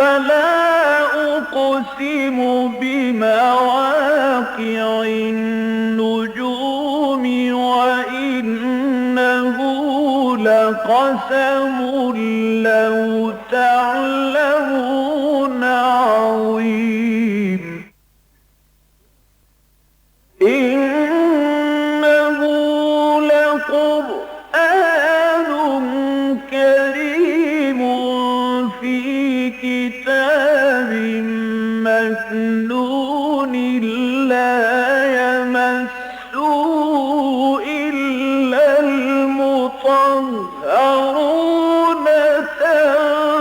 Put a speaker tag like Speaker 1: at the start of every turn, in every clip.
Speaker 1: فلا أقسم بمواقع النجوم وإنه لقسم لو تعلمون عظيم إنه لقرآن كريم في كتاب مكنون لا يمسه إلا المطهرون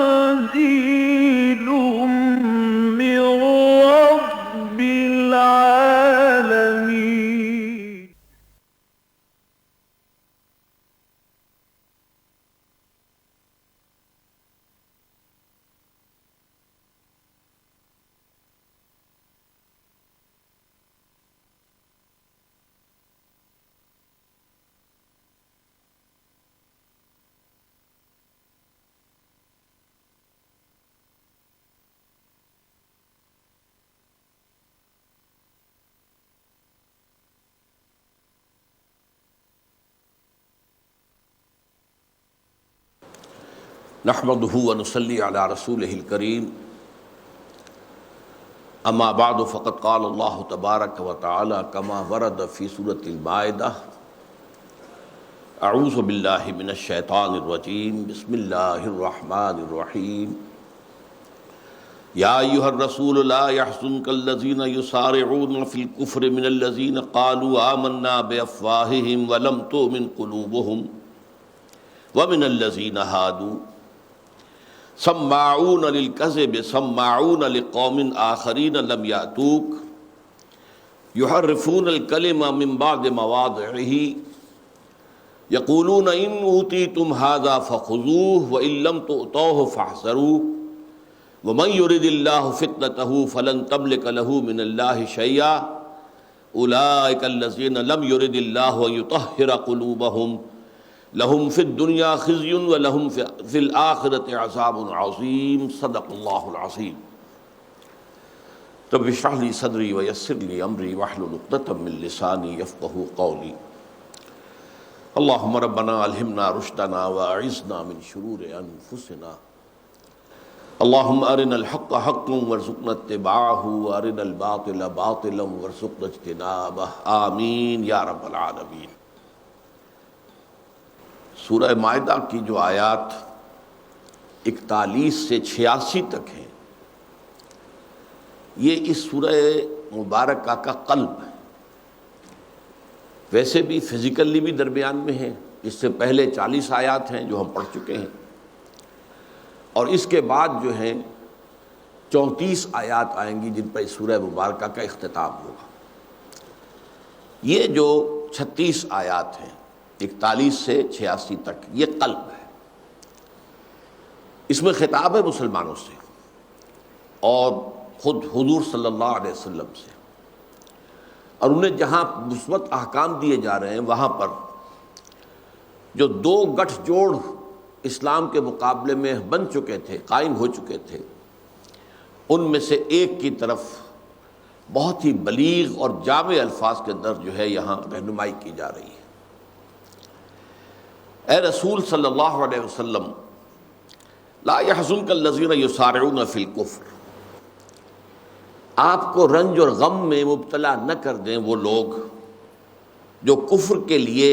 Speaker 1: تنزيل من رب العالمين.
Speaker 2: نحمده ونصلي على رسوله الكريم اما بعد فقد قال الله تبارك وتعالى كما ورد في سورة المائدة اعوذ بالله من الشيطان الرجيم بسم الله الرحمن الرحيم يا ايها الرسول لا يحزنك الذين يسارعون في الكفر من الذين قالوا آمنا بأفواههم ولم تؤمن قلوبهم ومن الذين هادوا سماعون للكذب سماعون لقوم آخرين لم يأتوك يحرفون الكلمة من بعد مواضعه يقولون إن أوتيتم هذا فخذوه وإن لم تؤتوه فاحذروه ومن يرد الله فتنته فلن تملك له من الله شيئا أولئك الذين لم يرد الله أن يطهر قلوبهم لهم في الدنيا خزي ولهم في الآخرة عذاب عظيم صدق الله العظيم رب اشرح لي صدري ويسر لي أمري واحلل عقدة من لساني يفقهوا قولي اللهم ربنا ألهمنا رشدنا وأعذنا من شرور أنفسنا اللهم أرنا الحق حقا وارزقنا اتباعه وأرنا الباطل باطلا وارزقنا اجتنابه آمين یا رب العالمین۔ سورہ مائدہ کی جو آیات 41 سے 86 تک ہیں یہ اس سورہ مبارکہ کا قلب ہے۔ ویسے بھی فزیکلی بھی درمیان میں ہے، اس سے پہلے 40 آیات ہیں جو ہم پڑھ چکے ہیں، اور اس کے بعد جو ہیں 34 آیات آئیں گی جن پر اس سورہ مبارکہ کا اختتام ہوگا۔ یہ جو 36 آیات ہیں 41 سے 86 تک یہ قلب ہے، اس میں خطاب ہے مسلمانوں سے اور خود حضور صلی اللہ علیہ وسلم سے، اور انہیں جہاں مثبت احکام دیے جا رہے ہیں وہاں پر جو دو گٹھ جوڑ اسلام کے مقابلے میں بن چکے تھے، قائم ہو چکے تھے، ان میں سے ایک کی طرف بہت ہی بلیغ اور جامع الفاظ کے اندر جو ہے یہاں رہنمائی کی جا رہی ہے۔ اے رسول صلی اللہ علیہ وسلم لا يحزنك الذين يسارعون في الكفر، آپ کو رنج اور غم میں مبتلا نہ کر دیں وہ لوگ جو کفر کے لیے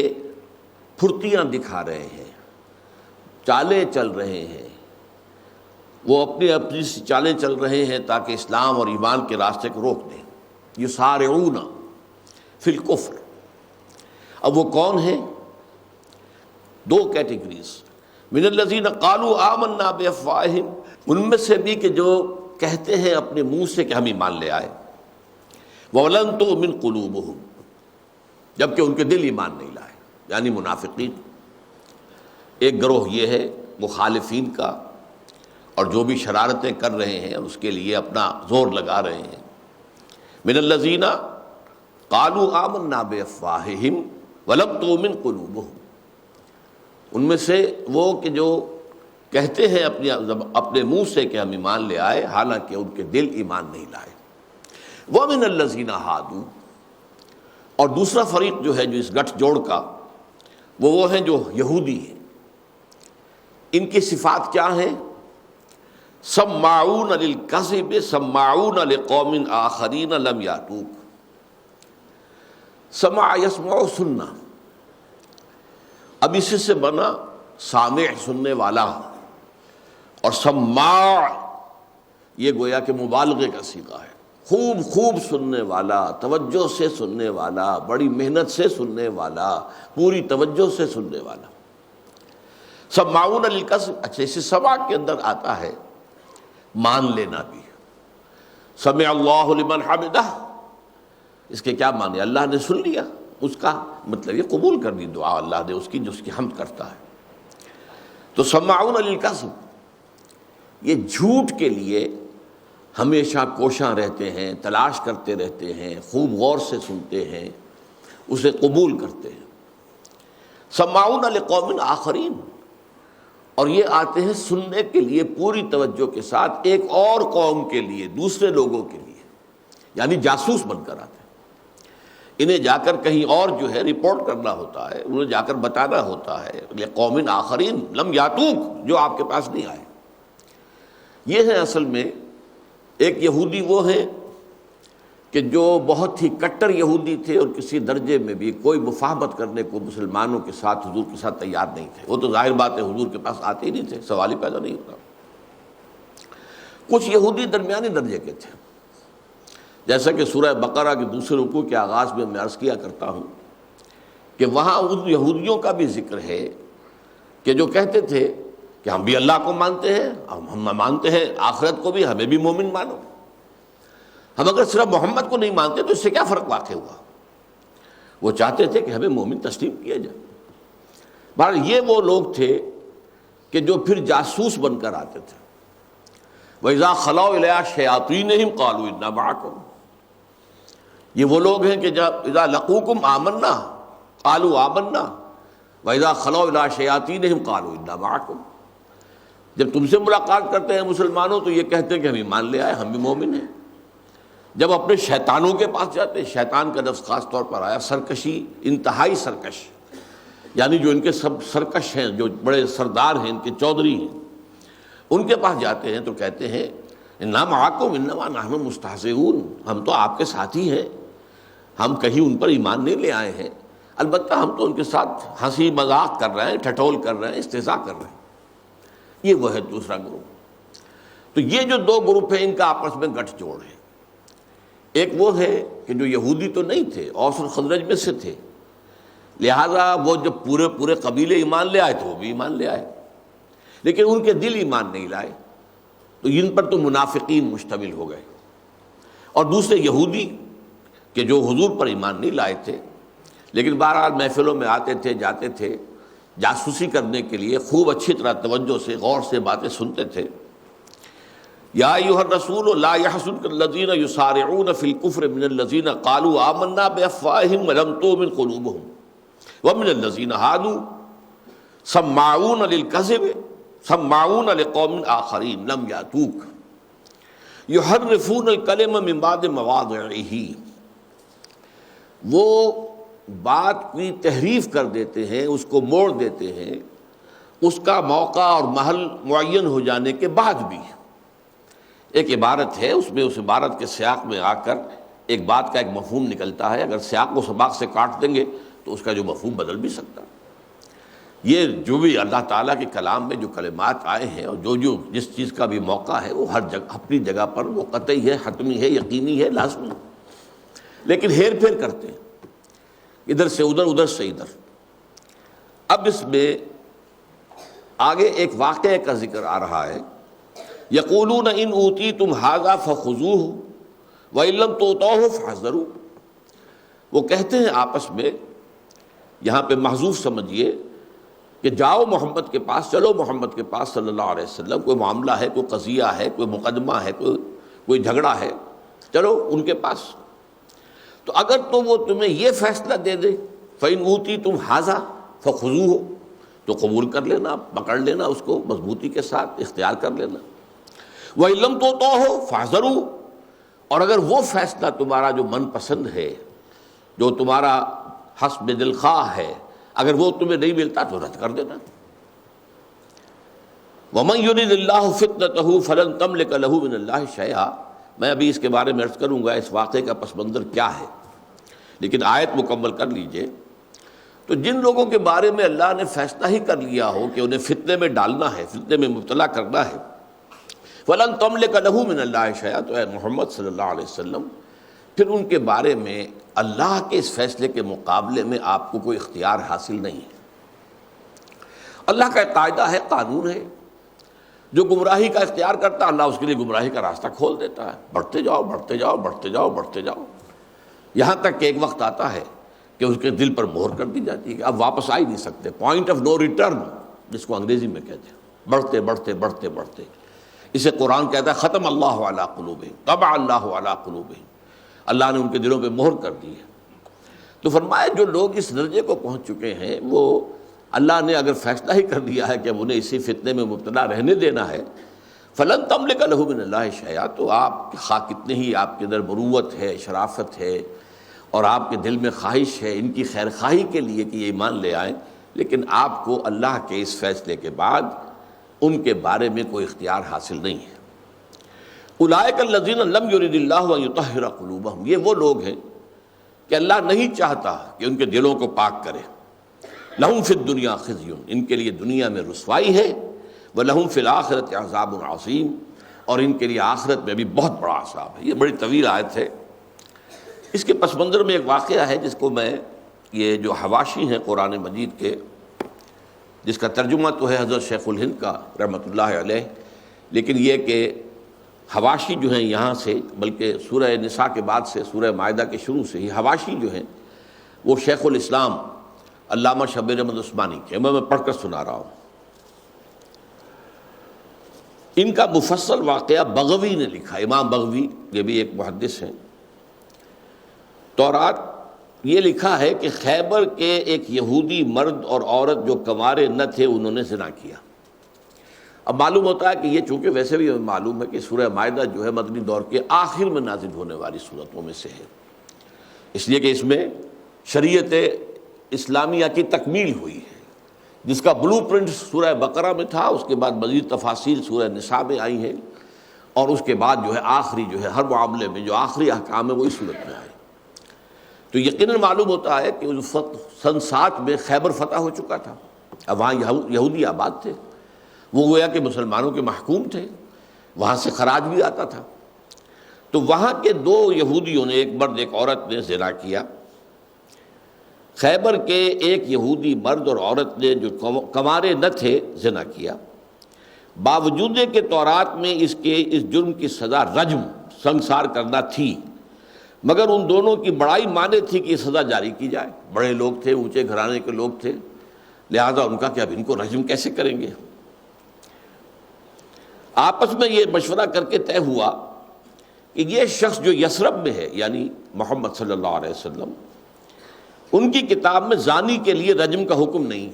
Speaker 2: پھرتیاں دکھا رہے ہیں، چالیں چل رہے ہیں، وہ اپنی سی چالیں چل رہے ہیں تاکہ اسلام اور ایمان کے راستے کو روک دیں۔ یسارعون فی الکفر، اب وہ کون ہیں؟ دو کیٹیگریز، من الذین قالوا آمنا بافواہہم، ان میں سے بھی کہ جو کہتے ہیں اپنے منہ سے کہ ہم ایمان لے آئے، وَلَن تُؤْمِنْ قُلُوبُهُمْ، جبکہ ان کے دل ایمان نہیں لائے، یعنی منافقین۔ ایک گروہ یہ ہے مخالفین کا، اور جو بھی شرارتیں کر رہے ہیں اس کے لیے اپنا زور لگا رہے ہیں۔ من الذین قالوا آمنا بافواہہم ولم تؤمن قلوبہم، ان میں سے وہ کہ جو کہتے ہیں اپنے منہ سے کہ ہم ایمان لے آئے، حالانکہ ان کے دل ایمان نہیں لائے۔ وَمِنَ الَّذِينَ هَادُوا، اور دوسرا فریق جو ہے جو اس گٹھ جوڑ کا، وہ ہیں جو یہودی ہیں۔ ان کی صفات کیا ہیں؟ سماعون للکذب سماعون لقوم آخرین لم یاتوک۔ سمع یسمع سننا، اب اسی سے بنا سامع سننے والا، اور سماع یہ گویا کہ مبالغے کا صیغہ ہے، خوب خوب سننے والا، توجہ سے سننے والا، بڑی محنت سے سننے والا، پوری توجہ سے سننے والا۔ سماعون للکذب، اچھا اسی سماع کے اندر آتا ہے مان لینا بھی۔ سمع اللہ لمن حمدہ، اس کے کیا معنی؟ اللہ نے سن لیا، اس کا مطلب یہ قبول کر دی دعا اللہ نے اس کی جو اس کی حمد کرتا ہے۔ تو سماعون للکذب، یہ جھوٹ کے لیے ہمیشہ کوشاں رہتے ہیں، تلاش کرتے رہتے ہیں، خوب غور سے سنتے ہیں، اسے قبول کرتے ہیں۔ سماعون لقوم آخرین، اور یہ آتے ہیں سننے کے لیے پوری توجہ کے ساتھ ایک اور قوم کے لیے، دوسرے لوگوں کے لیے، یعنی جاسوس بن کر آتے ہیں۔ انہیں جا کر کہیں اور جو ہے رپورٹ کرنا ہوتا ہے، انہیں جا کر بتانا ہوتا ہے، لقوم آخرین لم یاتوک، جو آپ کے پاس نہیں آئے۔ یہ ہے اصل میں ایک یہودی وہ ہیں کہ جو بہت ہی کٹر یہودی تھے، اور کسی درجے میں بھی کوئی مفاہمت کرنے کو مسلمانوں کے ساتھ، حضور کے ساتھ تیار نہیں تھے۔ وہ تو ظاہر بات ہے حضور کے پاس آتے ہی نہیں تھے، سوال ہی پیدا نہیں ہوتا۔ کچھ یہودی درمیانی درجے کے تھے، جیسا کہ سورہ بقرہ کے دوسرے رکوع کے آغاز میں عرض کیا کرتا ہوں کہ وہاں ان یہودیوں کا بھی ذکر ہے کہ جو کہتے تھے کہ ہم بھی اللہ کو مانتے ہیں، ہم مانتے ہیں آخرت کو بھی، ہمیں بھی مومن مانو۔ ہم اگر صرف محمد کو نہیں مانتے تو اس سے کیا فرق واقع ہوا؟ وہ چاہتے تھے کہ ہمیں مومن تسلیم کیا جائے۔ بہرحال یہ وہ لوگ تھے کہ جو پھر جاسوس بن کر آتے تھے۔ وَإِذَا خَلَوْا إِلَىٰ شَيَاطِينِهِمْ قَالُوا إِنَّا مَعَكُمْ، یہ وہ لوگ ہیں کہ جب اذا لقوکم آمنا قالوا آمنا واذا خلوا الی شیاطینہم قالوا انا معکم، جب تم سے ملاقات کرتے ہیں مسلمانوں تو یہ کہتے ہیں کہ ہم ایمان لے آئے، ہم بھی مومن ہیں۔ جب اپنے شیطانوں کے پاس جاتے ہیں، شیطان کا لفظ خاص طور پر آیا، سرکشی، انتہائی سرکش، یعنی جو ان کے سب سرکش ہیں، جو بڑے سردار ہیں، ان کے چودھری ہیں، ان کے پاس جاتے ہیں تو کہتے ہیں انا معکم انما نحن مستہزئون، ہم تو آپ کے ساتھی ہیں، ہم کہیں ان پر ایمان نہیں لے آئے ہیں، البتہ ہم تو ان کے ساتھ ہنسی مذاق کر رہے ہیں، ٹھٹول کر رہے ہیں، استہزاء کر رہے ہیں۔ یہ وہ ہے دوسرا گروپ۔ تو یہ جو دو گروپ ہیں ان کا آپس میں گٹھ جوڑ ہے۔ ایک وہ ہے کہ جو یہودی تو نہیں تھے، اوس اور خزرج میں سے تھے، لہذا وہ جب پورے قبیلے ایمان لے آئے تو وہ بھی ایمان لے آئے، لیکن ان کے دل ایمان نہیں لائے، تو ان پر تو منافقین مشتمل ہو گئے۔ اور دوسرے یہودی کہ جو حضور پر ایمان نہیں لائے تھے، لیکن بہرحال محفلوں میں آتے تھے، جاتے تھے، جاسوسی کرنے کے لیے خوب اچھی طرح توجہ سے غور سے باتیں سنتے تھے۔ یا ایھا الرسول لا یحزنک الذین یسارعون فی الکفر من الذین قالوا آمنا بافواہہم ولم تؤمن قلوبہم ومن الذین ہادوا سماعون للکذب سماعون لقوم آخرین لم یاتوک یحرفون الکلم من بعد مواضعہ، وہ بات کی تحریف کر دیتے ہیں، اس کو موڑ دیتے ہیں اس کا موقع اور محل معین ہو جانے کے بعد بھی۔ ایک عبارت ہے، اس میں اس عبارت کے سیاق میں آ کر ایک بات کا ایک مفہوم نکلتا ہے، اگر سیاق و سباق سے کاٹ دیں گے تو اس کا جو مفہوم بدل بھی سکتا ہے۔ یہ جو بھی اللہ تعالیٰ کے کلام میں جو کلمات آئے ہیں اور جو جس چیز کا بھی موقع ہے وہ ہر جگہ اپنی جگہ پر وہ قطعی ہے، حتمی ہے، یقینی ہے، لازمی ہے، لیکن ہیر پھیر کرتے ہیں ادھر سے ادھر، ادھر سے ادھر۔ اب اس میں آگے ایک واقعے کا ذکر آ رہا ہے، یقولون ان اوتیتم ھذا فخذوہ وان لم تؤتوہ فاحذروا، وہ کہتے ہیں آپس میں، یہاں پہ محذوف سمجھیے کہ جاؤ محمد کے پاس، چلو محمد کے پاس صلی اللہ علیہ وسلم، کوئی معاملہ ہے، کوئی قضیہ ہے، کوئی مقدمہ ہے، کوئی جھگڑا ہے، چلو ان کے پاس۔ تو اگر تو وہ تمہیں یہ فیصلہ دے دے فَإِنْ أُوتِيتُمْ هَذَا فَخُذُوهُ، تو قبول کر لینا، پکڑ لینا اس کو مضبوطی کے ساتھ، اختیار کر لینا۔ وَإِن لَّمْ تُؤْتُوهُ فَاحْذَرُوا، اور اگر وہ فیصلہ تمہارا جو من پسند ہے، جو تمہارا حسب دل خواہ ہے، اگر وہ تمہیں نہیں ملتا تو رد کر دینا۔ وَمَن يُرِدِ اللَّهُ فِتْنَتَهُ فَلَن تَمْلِكَ لَهُ مِنَ اللَّهِ شَيْئًا، میں ابھی اس کے بارے میں عرض کروں گا اس واقعے کا پس منظر کیا ہے، لیکن آیت مکمل کر لیجئے۔ تو جن لوگوں کے بارے میں اللہ نے فیصلہ ہی کر لیا ہو کہ انہیں فتنے میں ڈالنا ہے، فتنے میں مبتلا کرنا ہے، فَلَن تَمْلِكَ لَهُ مِنَ اللَّهِ شَيْئًا، تو اے محمد صلی اللہ علیہ وسلم پھر ان کے بارے میں اللہ کے اس فیصلے کے مقابلے میں آپ کو کوئی اختیار حاصل نہیں ہے۔ اللہ کا ایک قاعدہ ہے، قانون ہے، جو گمراہی کا اختیار کرتا ہے اللہ اس کے لیے گمراہی کا راستہ کھول دیتا ہے، بڑھتے جاؤ بڑھتے جاؤ بڑھتے جاؤ بڑھتے جاؤ، یہاں تک کہ ایک وقت آتا ہے کہ اس کے دل پر مہر کر دی جاتی ہے کہ اب واپس آ ہی نہیں سکتے، پوائنٹ آف نو ریٹرن جس کو انگریزی میں کہتے ہیں، بڑھتے بڑھتے بڑھتے بڑھتے۔ اسے قرآن کہتا ہے ختم اللہ علی قلوبہم، طبع اللہ علی قلوبہم، اللہ نے ان کے دلوں پہ مہر کر دی ہے۔ تو فرمایا جو لوگ اس درجے کو پہنچ چکے ہیں، وہ اللہ نے اگر فیصلہ ہی کر دیا ہے کہ اب انہیں اسی فتنے میں مبتلا رہنے دینا ہے، فلن تملک لہ من اللہ شیئا، تو آپ خواہ کتنے ہی آپ کے اندر مروت ہے، شرافت ہے، اور آپ کے دل میں خواہش ہے ان کی خیر خواہی کے لیے کہ یہ ایمان لے آئیں، لیکن آپ کو اللہ کے اس فیصلے کے بعد ان کے بارے میں کوئی اختیار حاصل نہیں ہے۔ اولئک الذین لم یرد اللہ ان یطہر قلوبہم، یہ وہ لوگ ہیں کہ اللہ نہیں چاہتا کہ ان کے دلوں کو پاک کرے۔ لہم فی الدنیا خزی، ان کے لیے دنیا میں رسوائی ہے، ولہم فی الآخرۃ عذاب عظیم، اور ان کے لیے آخرت میں بھی بہت بڑا عذاب ہے۔ یہ بڑی طویل آیت ہے۔ اس کے پس منظر میں ایک واقعہ ہے جس کو میں، یہ جو حواشی ہیں قرآن مجید کے، جس کا ترجمہ تو ہے حضرت شیخ الہند کا رحمۃ اللہ علیہ، لیکن یہ کہ حواشی جو ہیں یہاں سے، بلکہ سورہ نساء کے بعد سے سورہ مائدہ کے شروع سے ہی حواشی جو ہیں وہ شیخ الاسلام علامہ شبیر احمد عثمانی کے، میں پڑھ کر سنا رہا ہوں۔ ان کا مفصل واقعہ بغوی نے لکھا، امام بغوی، یہ بھی ایک محدث ہیں۔ تورات یہ لکھا ہے کہ خیبر کے ایک یہودی مرد اور عورت جو کنوارے نہ تھے انہوں نے زنا کیا۔ اب معلوم ہوتا ہے کہ یہ چونکہ ویسے بھی معلوم ہے کہ سورہ مائدہ جو ہے مدنی دور کے آخر میں نازل ہونے والی صورتوں میں سے ہے، اس لیے کہ اس میں شریعت اسلامیہ کی تکمیل ہوئی ہے، جس کا بلو پرنٹ سورہ بقرہ میں تھا، اس کے بعد مزید تفاصیل سورہ نساء میں آئی ہیں، اور اس کے بعد جو ہے آخری جو ہے ہر معاملے میں جو آخری احکام ہے وہی صورت میں آئے۔ تو یقیناً معلوم ہوتا ہے کہ اس وقت سن 7 میں خیبر فتح ہو چکا تھا، اب وہاں یہودی آباد تھے، وہ گویا کہ مسلمانوں کے محکوم تھے، وہاں سے خراج بھی آتا تھا۔ تو وہاں کے 2 یہودیوں نے، ایک مرد ایک عورت نے زنا کیا۔ خیبر کے ایک یہودی مرد اور عورت نے جو کنوارے نہ تھے زنا کیا، باوجود کہ تورات میں اس جرم کی سزا رجم، سنگسار کرنا تھی، مگر ان دونوں کی بڑائی مانے تھی کہ یہ سزا جاری کی جائے، بڑے لوگ تھے، اونچے گھرانے کے لوگ تھے، لہذا ان کا کہ اب ان کو رجم کیسے کریں گے۔ آپس میں یہ مشورہ کر کے طے ہوا کہ یہ شخص جو یثرب میں ہے، یعنی محمد صلی اللہ علیہ وسلم، ان کی کتاب میں زانی کے لیے رجم کا حکم نہیں،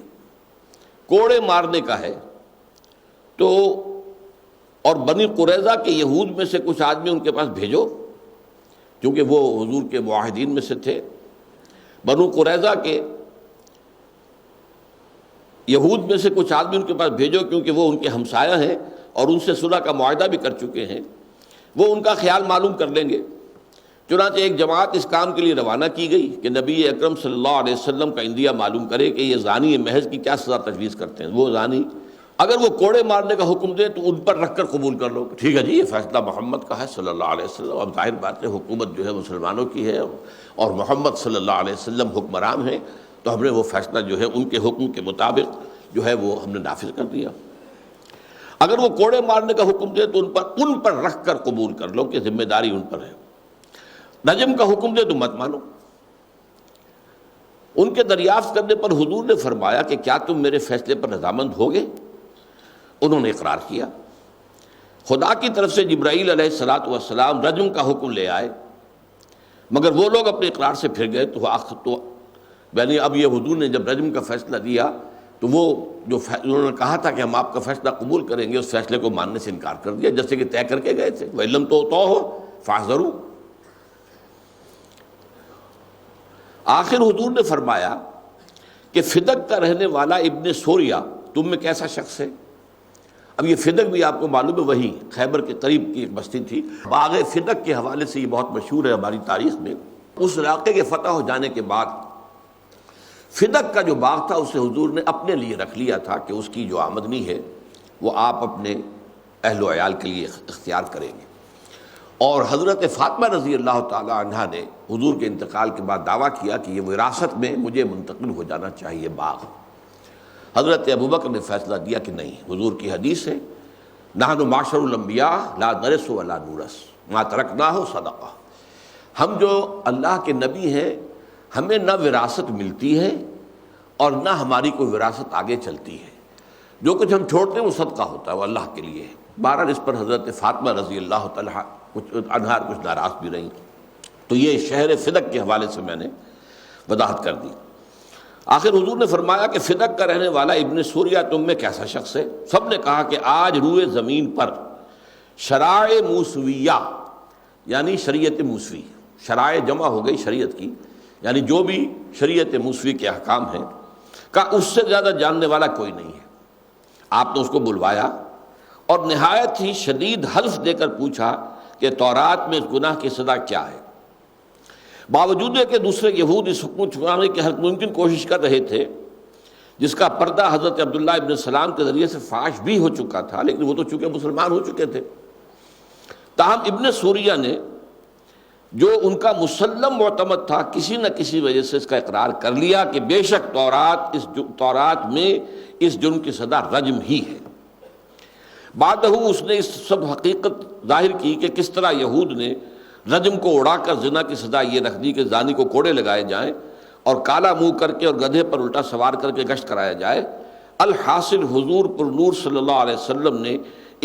Speaker 2: کوڑے مارنے کا ہے۔ تو اور بنی قریظہ کے یہود میں سے کچھ آدمی ان کے پاس بھیجو، کیونکہ وہ حضور کے معاہدین میں سے تھے۔ بنو قریظہ کے یہود میں سے کچھ آدمی ان کے پاس بھیجو، کیونکہ وہ ان کے ہمسایہ ہیں اور ان سے صلح کا معاہدہ بھی کر چکے ہیں، وہ ان کا خیال معلوم کر لیں گے۔ چنانچہ ایک جماعت اس کام کے لیے روانہ کی گئی کہ نبی اکرم صلی اللہ علیہ وسلم کا اندیہ معلوم کرے کہ یہ زانی محض کی کیا سزا تجویز کرتے ہیں۔ وہ زانی اگر وہ کوڑے مارنے کا حکم دے تو ان پر رکھ کر قبول کر لو، ٹھیک ہے جی یہ فیصلہ محمد کا ہے صلی اللہ علیہ وسلم، اب ظاہر بات ہے حکومت جو ہے مسلمانوں کی ہے اور محمد صلی اللہ علیہ وسلم حکمران ہیں، تو ہم نے وہ فیصلہ جو ہے ان کے حکم کے مطابق جو ہے وہ ہم نے نافذ کر دیا۔ اگر وہ کوڑے مارنے کا حکم دے تو ان پر رکھ کر قبول کر لو کہ ذمہ داری ان پر ہے، رجم کا حکم دے تو مت مانو۔ ان کے دریافت کرنے پر حضور نے فرمایا کہ کیا تم میرے فیصلے پر رضامند ہوگے؟ انہوں نے اقرار کیا۔ خدا کی طرف سے جبرائیل علیہ الصلاۃ والسلام رجم کا حکم لے آئے، مگر وہ لوگ اپنے اقرار سے پھر گئے۔ تو یعنی اب یہ حضور نے جب رجم کا فیصلہ دیا تو وہ جو انہوں نے کہا تھا کہ ہم آپ کا فیصلہ قبول کریں گے، اس فیصلے کو ماننے سے انکار کر دیا، جیسے کہ طے کر کے گئے تھے۔ وَإِن لَّمْ تُؤْتُوهُ فَاحْذَرُوا۔ آخر حضور نے فرمایا کہ فدق کا رہنے والا ابن سوریہ تم میں کیسا شخص ہے؟ اب یہ فدق بھی آپ کو معلوم ہے وہی خیبر کے قریب کی ایک بستی تھی۔ باغ فدق کے حوالے سے یہ بہت مشہور ہے ہماری تاریخ میں۔ اس علاقے کے فتح ہو جانے کے بعد فدق کا جو باغ تھا اسے حضور نے اپنے لیے رکھ لیا تھا کہ اس کی جو آمدنی ہے وہ آپ اپنے اہل و عیال کے لیے اختیار کریں گے۔ اور حضرت فاطمہ رضی اللہ تعالی عنہا نے حضور کے انتقال کے بعد دعویٰ کیا کہ یہ وراثت میں مجھے منتقل ہو جانا چاہیے باغ۔ حضرت ابوبکر نے فیصلہ دیا کہ نہیں، حضور کی حدیث ہے نحن معاشر الانبیاء لا نرث ولا نورث ما ترکناہ صدقہ، ہم جو اللہ کے نبی ہیں ہمیں نہ وراثت ملتی ہے اور نہ ہماری کوئی وراثت آگے چلتی ہے، جو کچھ ہم چھوڑتے ہیں وہ صدقہ ہوتا ہے، وہ اللہ کے لیے ہے۔ بہرحال اس پر حضرت فاطمہ رضی اللہ تعالیٰ عنہا کچھ ناراض بھی رہیں۔ تو یہ شہر فدق کے حوالے سے میں نے وضاحت کر دی۔ آخر حضور نے فرمایا کہ فدق کا رہنے والا ابن سوریہ تم میں کیسا شخص ہے؟ سب نے کہا کہ آج روئے زمین پر شرائع موسویہ یعنی شریعت موسوی، شرائع جمع ہو گئی شریعت کی، یعنی جو بھی شریعت موسوی کے احکام ہیں کا اس سے زیادہ جاننے والا کوئی نہیں ہے۔ آپ نے اس کو بلوایا اور نہایت ہی شدید حلف دے کر پوچھا کہ تورات میں اس گناہ کی سزا کیا ہے؟ باوجود ہے کہ دوسرے یہود اس حکم چھپانے کی ہر ممکن کوشش کر رہے تھے، جس کا پردہ حضرت عبداللہ ابن سلام کے ذریعے سے فاش بھی ہو چکا تھا، لیکن وہ تو چونکہ مسلمان ہو چکے تھے۔ تاہم ابن سوریہ نے جو ان کا مسلم معتمد تھا کسی نہ کسی وجہ سے اس کا اقرار کر لیا کہ بے شک تورات میں اس جرم کی سزا رجم ہی ہے۔ بعدہ اس نے اس سب حقیقت ظاہر کی کہ کس طرح یہود نے رجم کو اڑا کر زنا کی سزا یہ رکھ دی کہ زانی کو کوڑے لگائے جائیں اور کالا منہ کر کے اور گدھے پر الٹا سوار کر کے گشت کرایا جائے۔ الحاصل حضور پر نور صلی اللہ علیہ وسلم نے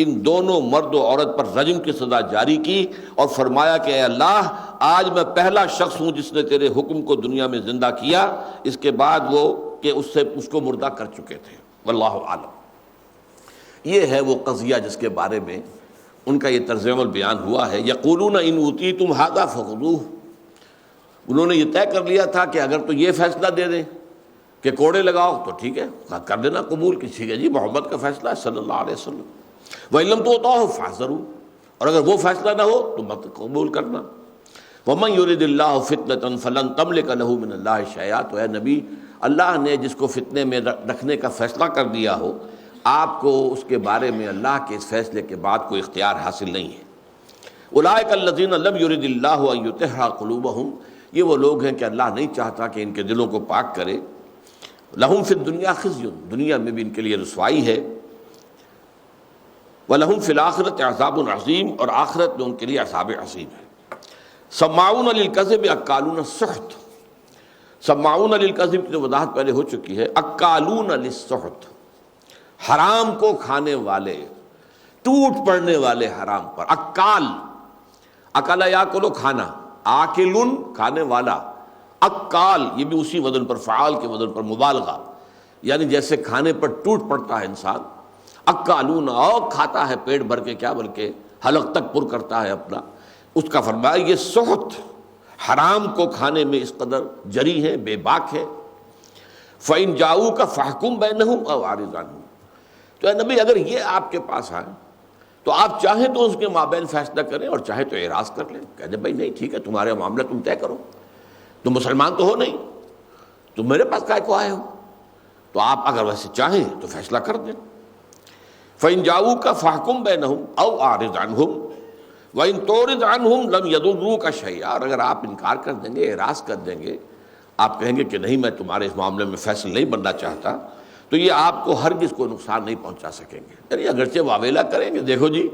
Speaker 2: ان دونوں مرد و عورت پر رجم کی سزا جاری کی اور فرمایا کہ اے اللہ آج میں پہلا شخص ہوں جس نے تیرے حکم کو دنیا میں زندہ کیا، اس کے بعد وہ کہ اس کو مردہ کر چکے تھے۔ واللہ عالم۔ یہ ہے وہ قضیہ جس کے بارے میں ان کا یہ طرز عمل بیان ہوا ہے۔ یقولون ان اوتیتم ھذا فخذوہ، انہوں نے یہ طے کر لیا تھا کہ اگر تو یہ فیصلہ دے دیں کہ کوڑے لگاؤ تو ٹھیک ہے، کر دینا قبول، کسی ہے جی محمد کا فیصلہ ہے صلی اللہ علیہ وسلم۔ وَإِن لَّمْ تُؤْتُوهُ فَاحْذَرُوا، اور اگر وہ فیصلہ نہ ہو تو مت قبول کرنا۔ وَمَن يُرِدِ اللَّهُ فِتْنَةً فَلَن تَمْلِكَ لَهُ مِنَ اللَّهِ شَيْئًا، تو اے نبی اللہ نے جس کو فتنے میں رکھنے کا فیصلہ کر دیا ہو آپ کو اس کے بارے میں اللہ کے اس فیصلے کے بعد کوئی اختیار حاصل نہیں ہے۔ اولئک الذین لم یرد اللہ ان یطہر قلوبہم، یہ وہ لوگ ہیں کہ اللہ نہیں چاہتا کہ ان کے دلوں کو پاک کرے۔ لہم فی الدنیا خزی، دنیا میں بھی ان کے لیے رسوائی ہے۔ وَلَهُمْ فِي الْآخِرَةِ عَذَابٌ عَظِيمٌ، اور آخرت میں ان کے لیے عذاب عظیم ہے۔ سماعون للکذب اکالون السحت، سماعون للکذب کی وضاحت پہلے ہو چکی ہے۔ اکالون للسحت، حرام کو کھانے والے، ٹوٹ پڑنے والے حرام پر۔ اکال، اکلا یاکلو کھانا، آکلن کھانے والا، اکال یہ بھی اسی وزن پر، فعال کے وزن پر مبالغہ، یعنی جیسے کھانے پر ٹوٹ پڑتا ہے انسان۔ اکالون، اور کھاتا ہے پیٹ بھر کے، کیا بلکہ حلق تک پر کرتا ہے اپنا، اس کا فرمایا یہ سحت، حرام کو کھانے میں اس قدر جری ہے، بے باک ہے۔ فَإِن جَاءُوكَ فَاحْكُم بَيْنَهُمْ أَوْ أَعْرِضْ عَنْهُمْ، تو اے نبی اگر یہ آپ کے پاس آئیں تو آپ چاہیں تو اس کے مابین فیصلہ کریں اور چاہیں تو اعراض کر لیں، کہہ دیں بھائی نہیں ٹھیک ہے تمہارا معاملہ تم طے کرو، تم مسلمان تو ہو نہیں، تم میرے پاس کائے کو آئے ہو، تو آپ اگر ویسے چاہیں تو فیصلہ کر دیں۔ فَإِن جَاءُوكَ فَاحْكُم بَيْنَهُمْ أَوْ أَعْرِضْ عَنْهُمْ وَإِن تُعْرِضْ عَنْهُمْ لَمْ يَضُرُّوكَ شَيْئًا، اور اگر آپ انکار کر دیں گے، اعراض کر دیں گے، آپ کہیں گے کہ نہیں میں تمہارے اس معاملے میں فیصلہ نہیں بننا چاہتا، تو یہ آپ کو ہرگز کوئی نقصان نہیں پہنچا سکیں گے۔ یعنی اگرچہ واویلا کریں گے، دیکھو جی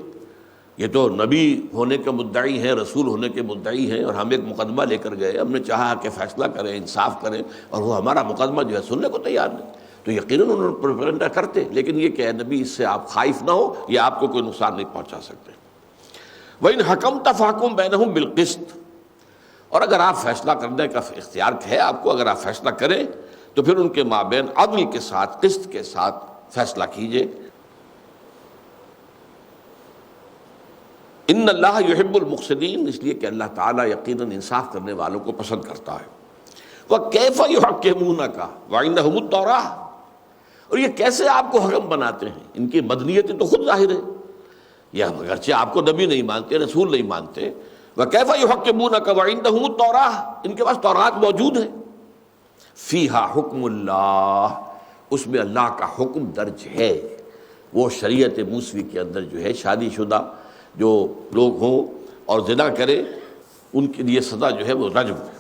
Speaker 2: یہ تو نبی ہونے کے مدعی ہیں، رسول ہونے کے مدعی ہیں، اور ہم ایک مقدمہ لے کر گئے، ہم نے چاہا کہ فیصلہ کریں، انصاف کریں، اور وہ ہمارا مقدمہ جو ہے سننے کو تیار نہیں، تو یقیناً انہوں نے پروپیگنڈا کرتے، لیکن یہ کہ اے نبی اس سے آپ خائف نہ ہو، یہ آپ کو کوئی نقصان نہیں پہنچا سکتے۔ وَإِنْ حَكَمْتَ فَاحْكُم بَيْنَهُمْ بِالْقِسْطِ، اور اگر آپ فیصلہ کرنے کا اختیار ہے آپ کو، اگر آپ فیصلہ کریں تو پھر ان کے مابین عدل کے ساتھ، قسط کے ساتھ فیصلہ کیجئے۔ ان اللہ یحب المقسطین، اس لیے کہ اللہ تعالیٰ یقیناً انصاف کرنے والوں کو پسند کرتا ہے۔ وَكَيْفَ يُحَكِّمُونَكَ وَعِندَهُمُ التَّوْرَاةُ، اور یہ کیسے آپ کو حکم بناتے ہیں، ان کی مدنیتیں تو خود ظاہر ہے، یہ اگرچہ آپ کو نبی نہیں مانتے، رسول نہیں مانتے۔ وَكَيْفَ يُحَكِّمُونَكَ وَعِندَهُمُ التَّوْرَاةُ، ان کے پاس تورات موجود ہے۔ فِيهَا حُكْمُ اللَّهِ، اس میں اللہ کا حکم درج ہے۔ وہ شریعت موسوی کے اندر جو ہے شادی شدہ جو لوگ ہوں اور زنا کریں ان کے لیے سزا جو ہے وہ رجم ہے۔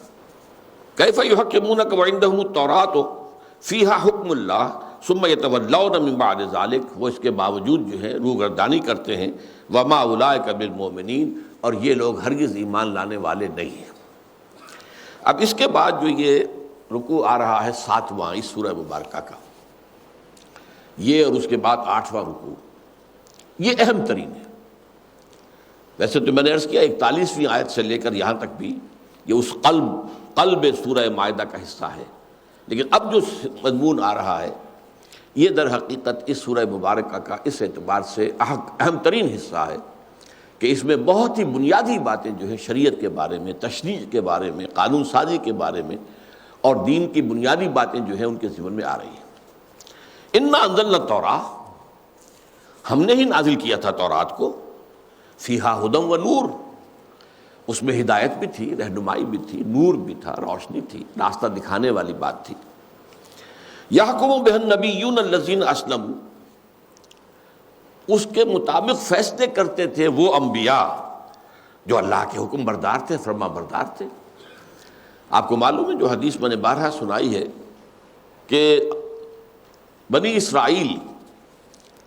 Speaker 2: کیف یحکمونک وعندہم التوراۃ فیہا حکم اللہ ثم یتولون من بعد ذلک، وہ اس کے باوجود جو ہے روگردانی کرتے ہیں۔ وما اولئک بالمؤمنین، اور یہ لوگ ہرگز ایمان لانے والے نہیں ہیں۔ اب اس کے بعد جو یہ رکوع آ رہا ہے 7واں اس سورہ مبارکہ کا، یہ اور اس کے بعد 8واں رکوع، یہ اہم ترین ہے۔ ویسے تو میں نے عرض کیا 41ویں آیت سے لے کر یہاں تک بھی یہ اس قلب سورہ مائدہ کا حصہ ہے، لیکن اب جو مضمون آ رہا ہے یہ در حقیقت اس سورہ مبارکہ کا اس اعتبار سے اہم ترین حصہ ہے کہ اس میں بہت ہی بنیادی باتیں جو ہے شریعت کے بارے میں، تشریع کے بارے میں، قانون سازی کے بارے میں اور دین کی بنیادی باتیں جو ہیں ان کے ذمن میں آ رہی ہیں۔ انا انزلنا التوراۃ، ہم نے ہی نازل کیا تھا تورات کو، فیہا ہدی و نور، اس میں ہدایت بھی تھی، رہنمائی بھی تھی، نور بھی تھا، روشنی تھی، راستہ دکھانے والی بات تھی۔ یحکم بہ النبیون الذین اسلموا، اس کے مطابق فیصلے کرتے تھے وہ انبیاء جو اللہ کے حکم بردار تھے، فرما بردار تھے۔ آپ کو معلوم ہے جو حدیث میں نے بارہا سنائی ہے کہ بنی اسرائیل،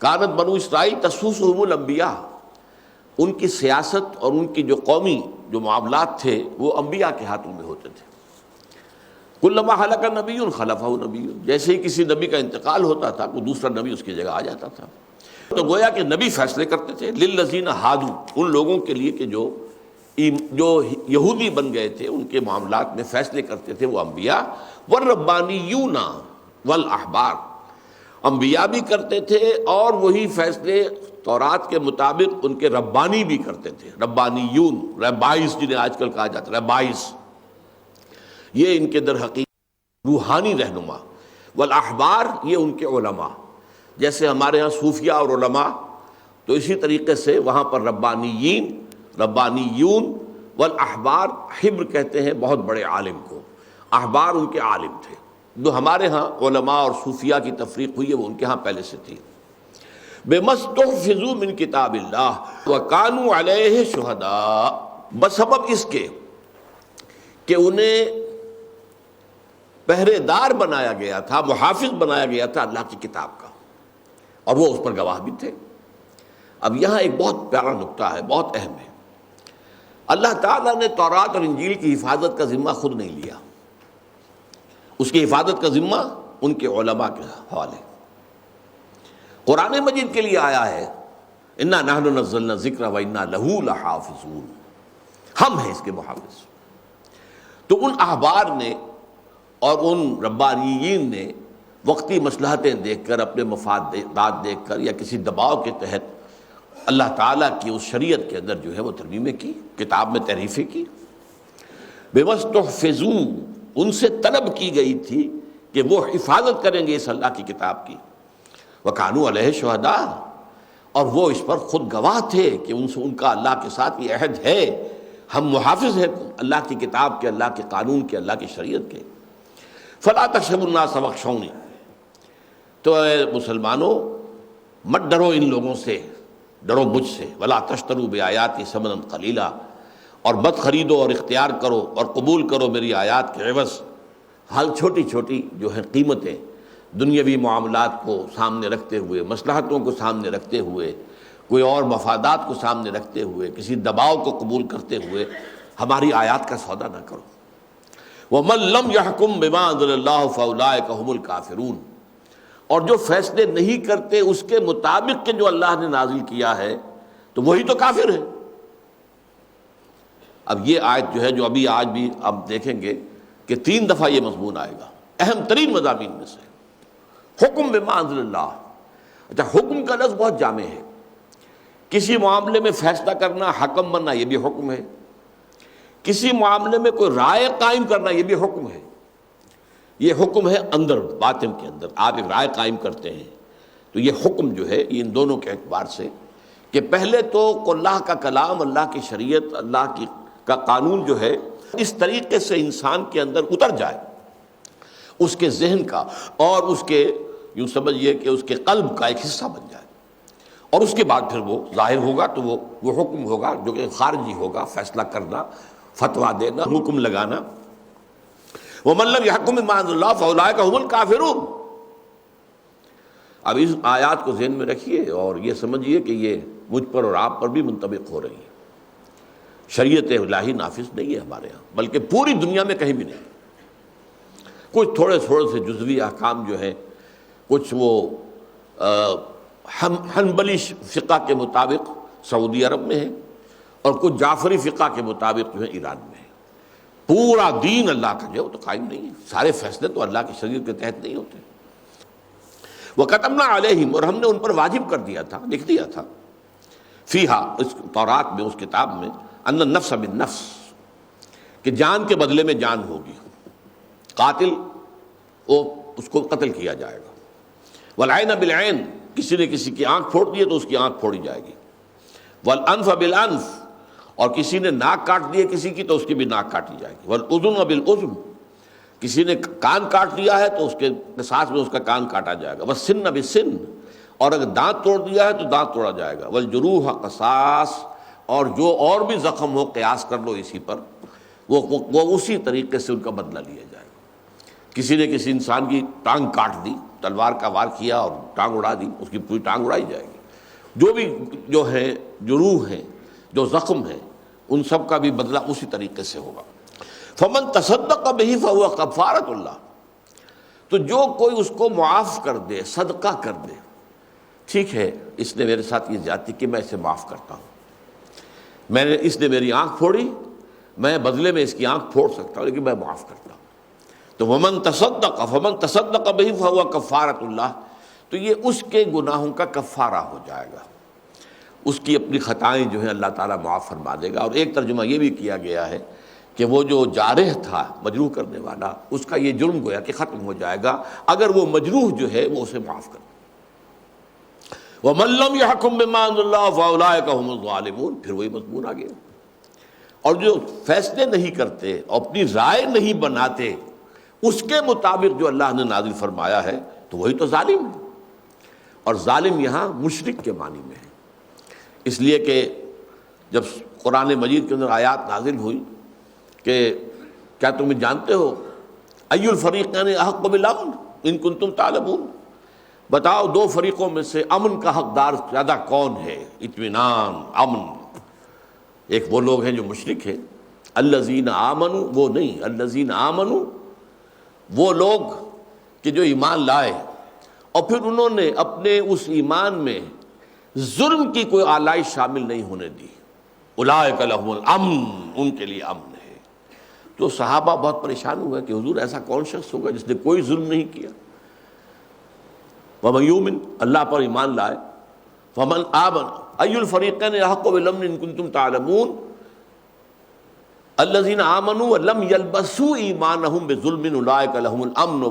Speaker 2: کانت بنو اسرائیل تسوسهم الانبیاء، ان کی سیاست اور ان کی جو قومی جو معاملات تھے وہ انبیاء کے ہاتھوں میں ہوتے تھے۔ کلما ہلک نبی خلفہ نبی، جیسے ہی کسی نبی کا انتقال ہوتا تھا کوئی دوسرا نبی اس کی جگہ آ جاتا تھا۔ تو گویا کہ نبی فیصلے کرتے تھے للذین ہادو، ان لوگوں کے لیے کہ جو یہودی بن گئے تھے، ان کے معاملات میں فیصلے کرتے تھے وہ انبیاء، والربانیون والاحبار، انبیاء بھی کرتے تھے اور وہی فیصلے تورات کے مطابق ان کے ربانی بھی کرتے تھے۔ ربانیون، ربائس جنہیں آج کل کہا جاتا ہے، ربائس، یہ ان کے در حقیقت روحانی رہنما، والاحبار یہ ان کے علماء، جیسے ہمارے ہاں صوفیہ اور علماء، تو اسی طریقے سے وہاں پر ربانیین، ربانیون والاحبار، حبر کہتے ہیں بہت بڑے عالم کو، احبار ان کے عالم تھے۔ جو ہمارے ہاں علماء اور صوفیہ کی تفریق ہوئی ہے وہ ان کے ہاں پہلے سے تھی۔ بِمَسْتُحْفِظُوا مِنْ كِتَابِ اللَّهِ وَكَانُوا عَلَيْهِ شُهَدَاءَ، بسبب اس کے کہ انہیں پہرے دار بنایا گیا تھا، محافظ بنایا گیا تھا اللہ کی کتاب کا، اور وہ اس پر گواہ بھی تھے۔ اب یہاں ایک بہت پیارا نکتہ ہے، بہت اہم ہے۔ اللہ تعالیٰ نے تورات اور انجیل کی حفاظت کا ذمہ خود نہیں لیا، اس کی حفاظت کا ذمہ ان کے علماء کے حوالے۔ قرآن مجید کے لیے آیا ہے انا نحن نزلنا الذکر وانا لہ لحافظون، ہم ہیں اس کے محافظ۔ تو ان احبار نے اور ان ربانیین نے وقتی مصلحتیں دیکھ کر، اپنے مفادات دیکھ کر یا کسی دباؤ کے تحت اللہ تعالیٰ کی اس شریعت کے اندر جو ہے وہ ترمیمیں کی، کتاب میں تحریفیں کی۔ بِمَسْتُحْفِظُوا، ان سے طلب کی گئی تھی کہ وہ حفاظت کریں گے اس اللہ کی کتاب کی۔ وَكَانُوا عَلَيْهِ شُهَدَاءَ، اور وہ اس پر خود گواہ تھے کہ ان کا اللہ کے ساتھ یہ عہد ہے، ہم محافظ ہیں اللہ کی کتاب کے، اللہ کے قانون کے، اللہ کی شریعت کے۔ فَلَا تَخْشَوُا النَّاسَ وَاخْشَوْنِی، تو اے مسلمانوں مت ڈرو ان لوگوں سے، ڈرو مجھ سے۔ وَلَا تَشْتَرُوا بِآيَاتِي ثَمَنًا قَلِيلًا، اور مت خریدو اور اختیار کرو اور قبول کرو میری آیات کے عوض حال چھوٹی چھوٹی جو ہیں قیمتیں، دنیاوی معاملات کو سامنے رکھتے ہوئے، مصلحتوں کو سامنے رکھتے ہوئے، کوئی اور مفادات کو سامنے رکھتے ہوئے، کسی دباؤ کو قبول کرتے ہوئے ہماری آیات کا سودا نہ کرو۔ وَمَن لَّمْ يَحْكُم بِمَا أَنزَلَ اللَّهُ فَأُولَٰئِكَ هُمُ الْكَافِرُونَ، اور جو فیصلے نہیں کرتے اس کے مطابق کہ جو اللہ نے نازل کیا ہے تو وہی تو کافر ہے۔ اب یہ آیت جو ہے جو ابھی آج بھی اب دیکھیں گے کہ 3 دفعہ یہ مضمون آئے گا۔ اہم ترین مضامین میں سے حکم بما انزل اللہ. اچھا، حکم کا لفظ بہت جامع ہے. کسی معاملے میں فیصلہ کرنا، حکم بننا، یہ بھی حکم ہے. کسی معاملے میں کوئی رائے قائم کرنا، یہ بھی حکم ہے. یہ حکم ہے اندر، باطن کے اندر آپ ایک رائے قائم کرتے ہیں، تو یہ حکم جو ہے یہ ان دونوں کے اعتبار سے کہ پہلے تو اللہ کا کلام، اللہ کی شریعت، اللہ کا قانون جو ہے اس طریقے سے انسان کے اندر اتر جائے، اس کے ذہن کا اور اس کے یوں سمجھیے کہ اس کے قلب کا ایک حصہ بن جائے، اور اس کے بعد پھر وہ ظاہر ہوگا تو وہ حکم ہوگا جو کہ خارجی ہوگا، فیصلہ کرنا، فتویٰ دینا، حکم لگانا. وَمَن لَّمْ يَحْكُم بِمَا أَنزَلَ اللَّهُ فَأُولَٰئِكَ هُمُ الْكَافِرُونَ. اب اس آیات کو ذہن میں رکھیے اور یہ سمجھیے کہ یہ مجھ پر اور آپ پر بھی منطبق ہو رہی ہے. شریعت الہی نافذ نہیں ہے ہمارے ہاں، بلکہ پوری دنیا میں کہیں بھی نہیں. کچھ تھوڑے سے جزوی احکام جو ہیں، کچھ وہ حنبلی فقہ کے مطابق سعودی عرب میں ہے، اور کچھ جعفری فقہ کے مطابق جو ہے ایران میں ہے. پورا دین اللہ کا جو ہے وہ تو قائم نہیں ہے. سارے فیصلے تو اللہ کی شریعت کے تحت نہیں ہوتے. وَكَتَبْنَا عَلَيْهِمْ، اور ہم نے ان پر واجب کر دیا تھا، لکھ دیا تھا، فیہا، اس تورات میں، اس کتاب میں، ان النفس بالنفس، کہ جان کے بدلے میں جان ہوگی. قاتل وہ اس کو قتل کیا جائے گا. والعین بالعین، کسی نے کسی کی آنکھ پھوڑ دی ہے تو اس کی آنکھ پھوڑی جائے گی. والانف بالانف، اور کسی نے ناک کاٹ دی ہے کسی کی تو اس کی بھی ناک کاٹی جائے گی. والاذن بالاذن، کسی نے کان کاٹ دیا ہے تو اس کے قصاص میں اس کا کان کاٹا جائے گا. والسن بالسن، اور اگر دانت توڑ دیا ہے تو دانت توڑا جائے گا. والجروح قصاص، اور جو اور بھی زخم ہو قیاس کر لو اسی پر، وہ اسی طریقے سے ان کا بدلہ لیا جائے گا. کسی نے کسی انسان کی ٹانگ کاٹ دی، تلوار کا وار کیا اور ٹانگ اڑا دی، اس کی پوری ٹانگ اڑائی جائے گی. جو بھی جو ہے جروح ہیں، جو زخم ہیں، ان سب کا بھی بدلہ اسی طریقے سے ہوگا. فمن تصدق بہ فہو کفارۃ اللہ، تو جو کوئی اس کو معاف کر دے، صدقہ کر دے، ٹھیک ہے اس نے میرے ساتھ یہ زیادتی کی، میں اسے معاف کرتا ہوں. اس نے میری آنکھ پھوڑی، میں بدلے میں اس کی آنکھ پھوڑ سکتا ہوں لیکن میں معاف کرتا ہوں. تو فمن تصدق بہ فہو کفارۃ اللہ، تو یہ اس کے گناہوں کا کفارہ ہو جائے گا، اس کی اپنی خطائیں جو ہیں اللہ تعالیٰ معاف فرما دے گا. اور ایک ترجمہ یہ بھی کیا گیا ہے کہ وہ جو جارح تھا، مجروح کرنے والا، اس کا یہ جرم گویا کہ ختم ہو جائے گا اگر وہ مجروح جو ہے وہ اسے معاف کر. وَمَن لَّمْ يَحْكُم بِمَا أَنزَلَ اللَّهُ فَأُولَٰئِكَ هُمُ الظَّالِمُونَ، پھر وہی مضمون آ گیا. اور جو فیصلے نہیں کرتے، اپنی رائے نہیں بناتے اس کے مطابق جو اللہ نے نازل فرمایا ہے، تو وہی تو ظالم ہے. اور ظالم یہاں مشرک کے معنی میں ہے، اس لیے کہ جب قرآن مجید کے اندر آیات نازل ہوئی کہ کیا تم جانتے ہو ای الفریقین احق بالامن ان کنتم تعلمون، بتاؤ دو فریقوں میں سے امن کا حقدار زیادہ کون ہے، اطمینان، امن. ایک وہ لوگ ہیں جو مشرک ہیں، الذین آمنوا، وہ نہیں، الذین آمنوا وہ لوگ کہ جو ایمان لائے اور پھر انہوں نے اپنے اس ایمان میں ظلم کی کوئی آلائش شامل نہیں ہونے دی. اولئک لہم الامن، ان کے لیے امن ہے. تو صحابہ بہت پریشان ہوئے کہ حضور ایسا کون شخص ہوگا جس نے کوئی ظلم نہیں کیا. وَمَن یؤمن، اللہ پر ایمان لائے، وَمَن آمن ای الفریقین احق بالامن ان کنتم تعلمون الذین آمنوا ولم یلبسوا ایمانہم بظلم اولئک لہم الامن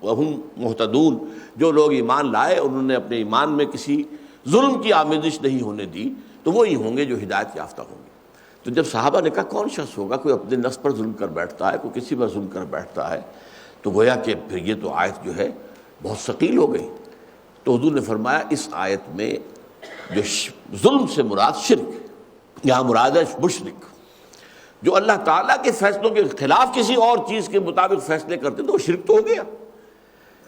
Speaker 2: وہم مہتدون. جو لوگ ایمان لائے انہوں نے اپنے ایمان میں کسی ظلم کی آمیزش نہیں ہونے دی تو وہی ہوں گے جو ہدایت یافتہ ہوں گے. تو جب صحابہ نے کہا کون شخص ہوگا، کوئی اپنے نفس پر ظلم کر بیٹھتا ہے، کوئی کسی پر ظلم کر بیٹھتا ہے، تو گویا کہ پھر یہ تو آیت جو ہے بہت ثقیل ہو گئی. تو حضور نے فرمایا اس آیت میں جو ظلم سے مراد شرک ہے، یہاں مراد ہے مشرک، جو اللہ تعالیٰ کے فیصلوں کے خلاف کسی اور چیز کے مطابق فیصلے کرتے تو وہ شرک تو ہو گیا.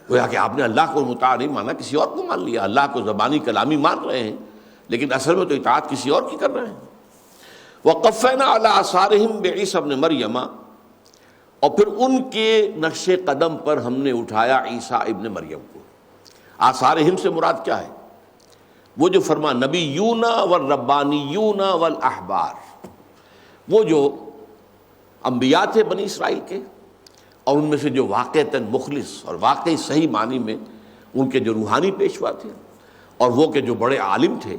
Speaker 2: گویا کہ آپ نے اللہ کو مطاع نہیں مانا، کسی اور کو مان لیا. اللہ کو زبانی کلامی مان رہے ہیں لیکن اصل میں تو اطاعت کسی اور کی کر رہے ہیں. وَقَفَّيْنَا عَلَىٰ آثَارِهِمْ بِعِیسَىٰ ابْنِ مَرْیَمَ، اور پھر ان کے نقش قدم پر ہم نے اٹھایا عیسیٰ ابن مریم کو. آثارہم سے مراد کیا ہے؟ وہ جو فرما نبیون والربانیون والاحبار، وہ جو انبیاء تھے بنی اسرائیل کے اور ان میں سے جو واقعتاً مخلص اور واقعی صحیح معنی میں ان کے جو روحانی پیشوا تھے، اور وہ کہ جو بڑے عالم تھے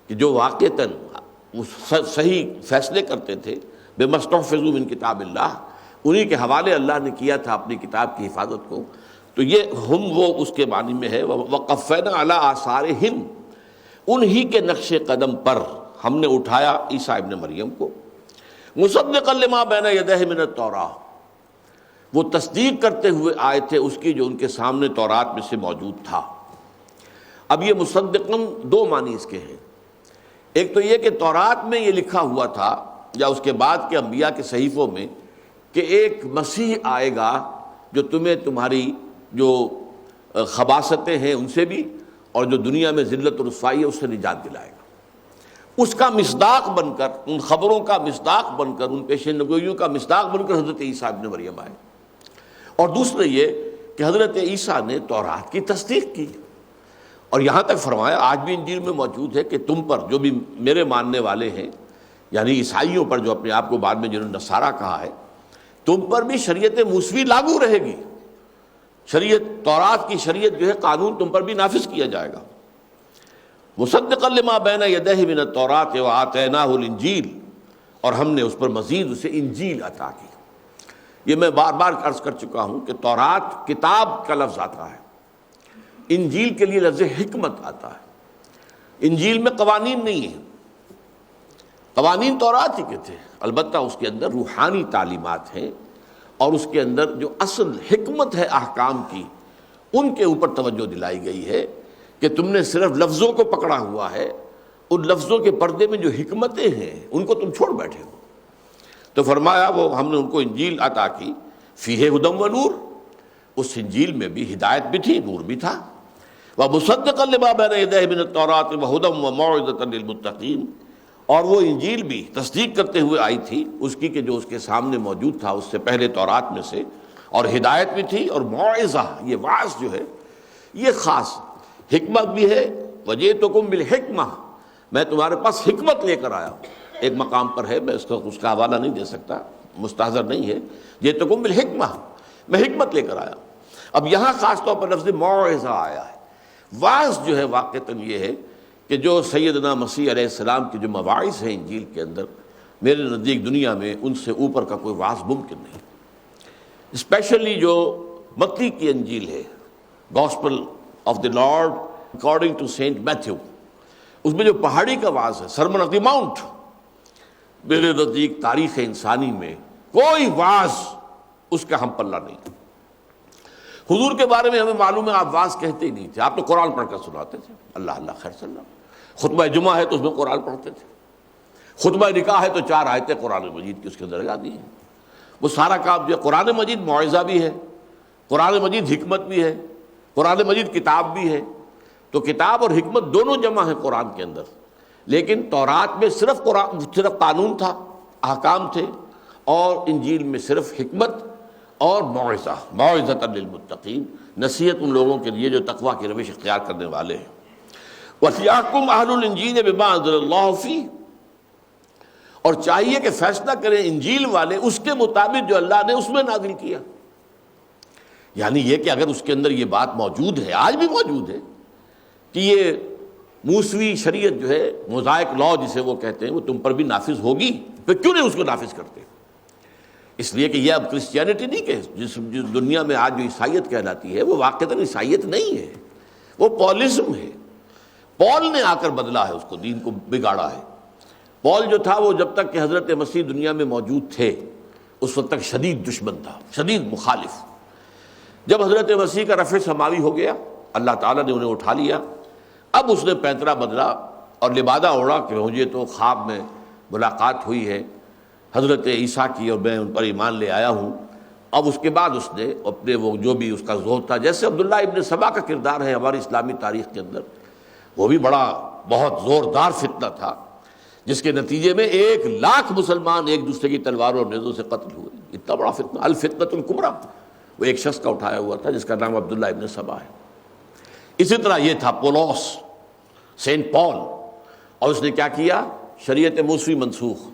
Speaker 2: کہ جو واقعتاً صحیح فیصلے کرتے تھے، بے مستحفظوا من کتاب اللہ، انہی کے حوالے اللہ نے کیا تھا اپنی کتاب کی حفاظت کو. تو یہ ہم وہ اس کے معنی میں ہے وقفینا علی آثارہم، انہی کے نقش قدم پر ہم نے اٹھایا عیسیٰ ابن مریم کو. مصدقا لما بین یدیہ من التوراۃ، وہ تصدیق کرتے ہوئے آئے تھے اس کی جو ان کے سامنے تورات میں سے موجود تھا. اب یہ مصدقاً دو معنی اس کے ہیں. ایک تو یہ کہ تورات میں یہ لکھا ہوا تھا یا اس کے بعد کے انبیاء کے صحیفوں میں کہ ایک مسیح آئے گا جو تمہیں تمہاری جو خباثتیں ہیں ان سے بھی اور جو دنیا میں ذلت و رسوائی ہے اس سے نجات دلائے گا. اس کا مصداق بن کر، ان خبروں کا مصداق بن کر، ان پیشین گوئیوں کا مصداق بن کر حضرت عیسیٰ ابن مریم آئے. اور دوسرے یہ کہ حضرت عیسیٰ نے تورات کی تصدیق کی، اور یہاں تک فرمایا آج بھی انجیل میں موجود ہے کہ تم پر، جو بھی میرے ماننے والے ہیں یعنی عیسائیوں پر جو اپنے آپ کو بعد میں جنہوں نے نصارہ کہا ہے، تم پر بھی شریعت موسوی لاگو رہے گی. شریعت تورات کی شریعت جو ہے، قانون تم پر بھی نافذ کیا جائے گا. مصدقا لما بین یدیہ من التوراۃ وآتیناہ الانجیل، اور ہم نے اس پر مزید اسے انجیل عطا کی. یہ میں بار بار عرض کر چکا ہوں کہ تورات کتاب کا لفظ آتا ہے، انجیل کے لیے لفظ حکمت آتا ہے. انجیل میں قوانین نہیں ہیں، قوانین تورات ہی کے تھے، البتہ اس کے اندر روحانی تعلیمات ہیں، اور اس کے اندر جو اصل حکمت ہے احکام کی، ان کے اوپر توجہ دلائی گئی ہے کہ تم نے صرف لفظوں کو پکڑا ہوا ہے، ان لفظوں کے پردے میں جو حکمتیں ہیں ان کو تم چھوڑ بیٹھے ہو. تو فرمایا وہ ہم نے ان کو انجیل عطا کی، فیہ ھدی و نور، اس انجیل میں بھی ہدایت بھی تھی، نور بھی تھا. ومصدقا لما بین یدیہ من التوراۃ وھدی وموعظۃ للمتقین، اور وہ انجیل بھی تصدیق کرتے ہوئے آئی تھی اس کی کہ جو اس کے سامنے موجود تھا اس سے پہلے تورات میں سے، اور ہدایت بھی تھی اور موعظہ، یہ واعظ جو ہے یہ خاص حکمت بھی ہے. وجئتکم بالحکمہ، میں تمہارے پاس حکمت لے کر آیا ہوں. ایک مقام پر ہے، میں اس کا حوالہ نہیں دے سکتا، مستحضر نہیں ہے. جئتکم بالحکمہ، میں حکمت لے کر آیا ہوں. اب یہاں خاص طور پر لفظ موعظہ آیا ہے. واعظ جو ہے واقعتاً یہ ہے کہ جو سیدنا مسیح علیہ السلام کے جو مواعظ ہیں انجیل کے اندر، میرے نزدیک دنیا میں ان سے اوپر کا کوئی واعظ ممکن نہیں. اسپیشلی جو متی کی انجیل ہے، gospel of the Lord according to Saint Matthew, اس میں جو پہاڑی کا واعظ ہے، سرمن آف دی ماؤنٹ، میرے نزدیک تاریخ انسانی میں کوئی واعظ اس کا ہم پلہ نہیں. حضور کے بارے میں ہمیں معلوم ہے آپ واعظ کہتے ہی نہیں تھے، آپ تو قرآن پڑھ کر سناتے تھے. اللہ اللہ خیر صلی اللہ. خطبہ جمعہ ہے تو اس میں قرآن پڑھتے تھے. خطبہ نکاح ہے تو 4 آیتیں قرآن مجید کی اس کے اندر لگا دی ہیں. وہ سارا کام جو ہے، قرآن مجید موعظہ بھی ہے، قرآن مجید حکمت بھی ہے، قرآن مجید کتاب بھی ہے. تو کتاب اور حکمت دونوں جمع ہیں قرآن کے اندر. لیکن تورات میں صرف قانون تھا، احکام تھے، اور انجیل میں صرف حکمت اور موعظہ، موعظۃ للمتقین، نصیحت ان لوگوں کے لیے جو تقویٰ کی روش اختیار کرنے والے ہیں. وَلْيَحْكُمْ أَهْلُ الْإِنْجِيلِ بِمَا أَنزَلَ اللَّهُ فِيهِ، اور چاہیے کہ فیصلہ کریں انجیل والے اس کے مطابق جو اللہ نے اس میں نازل کیا. یعنی یہ کہ اگر اس کے اندر یہ بات موجود ہے، آج بھی موجود ہے، کہ یہ موسوی شریعت جو ہے، موزائک لا جسے وہ کہتے ہیں، وہ تم پر بھی نافذ ہوگی، پھر کیوں نہیں اس کو نافذ کرتے؟ اس لیے کہ یہ اب کرسچینٹی نہیں، کہ جس دنیا میں آج جو عیسائیت کہلاتی ہے وہ واقعتاً عیسائیت نہیں ہے، وہ پولزم ہے. پول نے آ کر بدلا ہے اس کو، دین کو بگاڑا ہے. پول جو تھا وہ جب تک کہ حضرت مسیح دنیا میں موجود تھے اس وقت تک شدید دشمن تھا، شدید مخالف. جب حضرت مسیح کا رفع سماوی ہو گیا، اللہ تعالیٰ نے انہیں اٹھا لیا، اب اس نے پینترا بدلا اور لبادہ اوڑھا کہ مجھے تو خواب میں ملاقات ہوئی ہے حضرت عیسیٰ کی اور میں ان پر ایمان لے آیا ہوں. اب اس کے بعد اس نے اپنے وہ جو بھی اس کا زہد تھا، جیسے عبداللہ ابن سبا کا کردار ہے ہماری اسلامی تاریخ کے اندر، وہ بھی بہت زوردار فتنہ تھا جس کے نتیجے میں 1,00,000 مسلمان ایک دوسرے کی تلواروں اور نیزوں سے قتل ہوئے. اتنا بڑا فتنہ، الفتنۃ الکبریٰ، وہ ایک شخص کا اٹھایا ہوا تھا جس کا نام عبداللہ ابن سبا ہے. اسی طرح یہ تھا پولس، سینٹ پال، اور اس نے کیا کیا؟ شریعت موسوی منسوخ.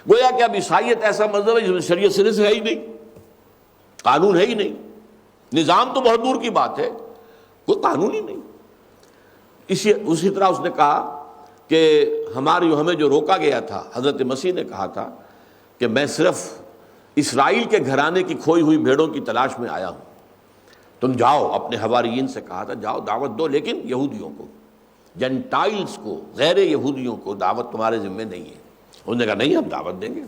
Speaker 2: گویا کہ اب عیسائیت ایسا مذہب ہے جس میں شریعت سرے سے ہے ہی نہیں. قانون ہے ہی نہیں، نظام تو بہت دور کی بات ہے، کوئی قانون ہی نہیں۔ اسی طرح اس نے کہا کہ ہمیں جو روکا گیا تھا، حضرت مسیح نے کہا تھا کہ میں صرف اسرائیل کے گھرانے کی کھوئی ہوئی بھیڑوں کی تلاش میں آیا ہوں، تم جاؤ، اپنے حواریین سے کہا تھا جاؤ دعوت دو، لیکن یہودیوں کو، جنٹائلز کو، غیر یہودیوں کو دعوت تمہارے ذمہ نہیں ہے۔ انہوں نے کہا نہیں، ہم دعوت دیں گے۔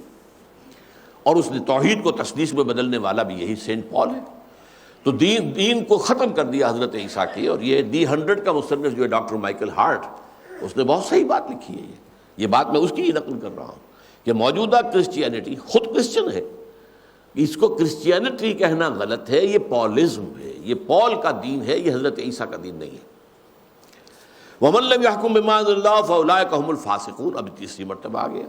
Speaker 2: اور اس نے توحید کو تثلیث میں بدلنے والا بھی یہی سینٹ پال ہے۔ تو دین کو ختم کر دیا حضرت عیسیٰ کی۔ اور یہ دی 100 کا مصنف جو ہے ڈاکٹر مائیکل ہارٹ، اس نے بہت صحیح بات لکھی ہے۔ یہ بات میں اس کی ہی نقل کر رہا ہوں کہ موجودہ کرسچینٹی خود کرسچن ہے، اس کو کرسچینٹی کہنا غلط ہے، یہ پالزم ہے، یہ پال کا دین ہے، یہ حضرت عیسیٰ کا دین نہیں ہے۔ وَمَن لَّمْ يَحْكُم بِمَا أَنزَلَ اللَّهُ فَأُولَٰئِكَ هُمُ الْفَاسِقُونَ۔ اب تیسری مرتبہ آ گیا،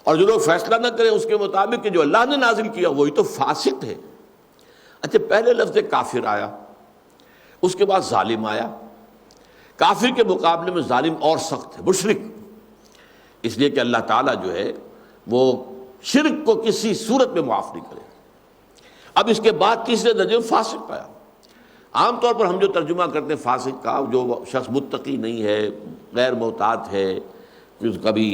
Speaker 2: اور جو لوگ فیصلہ نہ کریں اس کے مطابق کہ جو اللہ نے نازل کیا وہی تو فاسق ہے۔ اچھا، پہلے لفظ کافر آیا، اس کے بعد ظالم آیا۔ کافر کے مقابلے میں ظالم اور سخت ہے، مشرک، اس لیے کہ اللہ تعالیٰ جو ہے وہ شرک کو کسی صورت میں معاف نہیں کرے۔ اب اس کے بعد تیسرے درجے میں فاسق آیا۔ عام طور پر ہم جو ترجمہ کرتے ہیں فاسق کا، جو شخص متقی نہیں ہے، غیر محتاط ہے، کبھی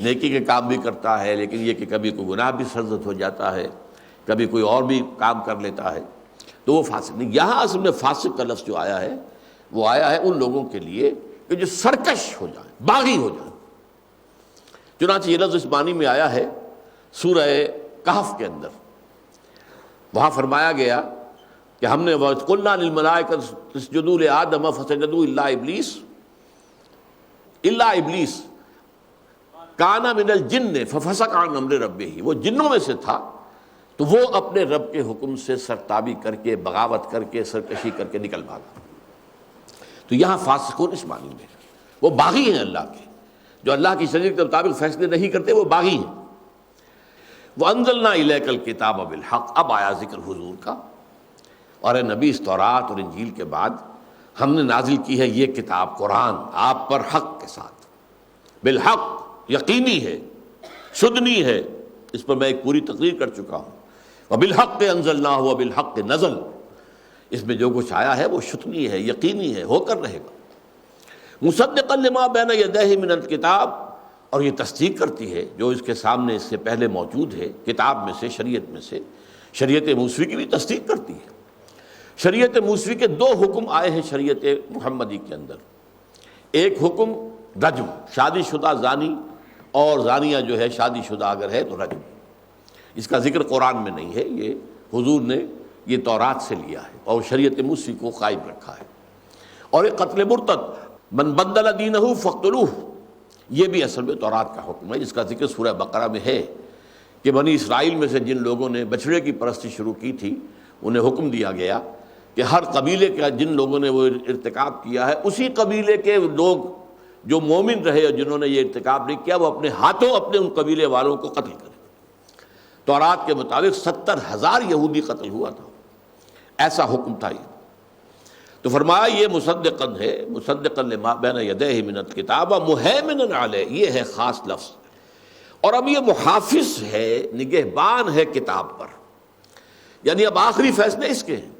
Speaker 2: نیکی کے کام بھی کرتا ہے لیکن یہ کہ کبھی کوئی گناہ بھی سرزد ہو جاتا ہے، کبھی کوئی اور بھی کام کر لیتا ہے، تو وہ فاسق نہیں۔ یہاں اصل میں فاسق کا لفظ جو آیا ہے وہ آیا ہے ان لوگوں کے لیے کہ جو سرکش ہو جائیں، باغی ہو جائیں۔ چنانچہ یہ لفظ اس معنی میں آیا ہے سورہ کہف کے اندر، وہاں فرمایا گیا کہ ہم نے قُلْنَا لِلْمَلَائِكَةِ اسْجُدُوا لِآدَمَ فَسَجَدُوا إِلَّا إِبْلِيسَ کَانَ مِنَ الْجِنِّ فَفَسَقَ عَنْ أَمْرِ رَبِّهِ، وہ جنوں میں سے تھا تو وہ اپنے رب کے حکم سے سرتابی کر کے، بغاوت کر کے، سرکشی کر کے نکل بھاگا۔ تو یہاں فاسقون اس معنی میں وہ باغی ہیں، اللہ کے جو اللہ کی شریعت کے مطابق فیصلے نہیں کرتے وہ باغی ہیں۔ وَأَنزَلْنَا إِلَيْكَ الْكِتَابَ بِالْحَقِّ، اب آیا ذکر حضور کا، اور اے نبی اس تورات اور انجیل کے بعد ہم نے نازل کی ہے یہ کتاب قرآن آپ پر حق کے ساتھ، بالحق، یقینی ہے، شدنی ہے، اس پر میں ایک پوری تقریر کر چکا ہوں۔ وَبِالْحَقِّ أَنزَلْنَاهُ وَبِالْحَقِّ نَزَلَ، اس میں جو کچھ آیا ہے وہ شدنی ہے، یقینی ہے، ہو کر رہے گا۔ مُصَدِّقًا لِمَا بَيْنَ يَدَيْهِ مِنَ الْكِتَابِ، اور یہ تصدیق کرتی ہے جو اس کے سامنے اس سے پہلے موجود ہے کتاب میں سے، شریعت میں سے۔ شریعت موسوی کی بھی تصدیق کرتی ہے۔ شریعت موسوی کے دو حکم آئے ہیں شریعت محمدی کے اندر۔ ایک حکم رجم، شادی شدہ زانی اور زانیہ جو ہے شادی شدہ اگر ہے تو رجم، اس کا ذکر قرآن میں نہیں ہے، یہ حضور نے یہ تورات سے لیا ہے اور شریعت موسوی کو قائم رکھا ہے۔ اور ایک قتل مرتد، من بدل دینہ فاقتلوہ، یہ بھی اصل میں تورات کا حکم ہے، جس کا ذکر سورہ بقرہ میں ہے کہ بنی اسرائیل میں سے جن لوگوں نے بچڑے کی پرستی شروع کی تھی انہیں حکم دیا گیا کہ ہر قبیلے کا جن لوگوں نے وہ ارتکاب کیا ہے اسی قبیلے کے لوگ جو مومن رہے اور جنہوں نے یہ ارتکاب نہیں کیا وہ اپنے ہاتھوں اپنے ان قبیلے والوں کو قتل کریں۔ تورات کے مطابق 70,000 یہودی قتل ہوا تھا، ایسا حکم تھا یہ۔ تو فرمایا یہ مصدقاً ہے، مصدقاً لما بین یدیہ من الکتاب ومہیمنا علیہ، یہ ہے خاص لفظ، اور اب یہ محافظ ہے، نگہبان ہے کتاب پر، یعنی اب آخری فیصلے اس کے ہیں۔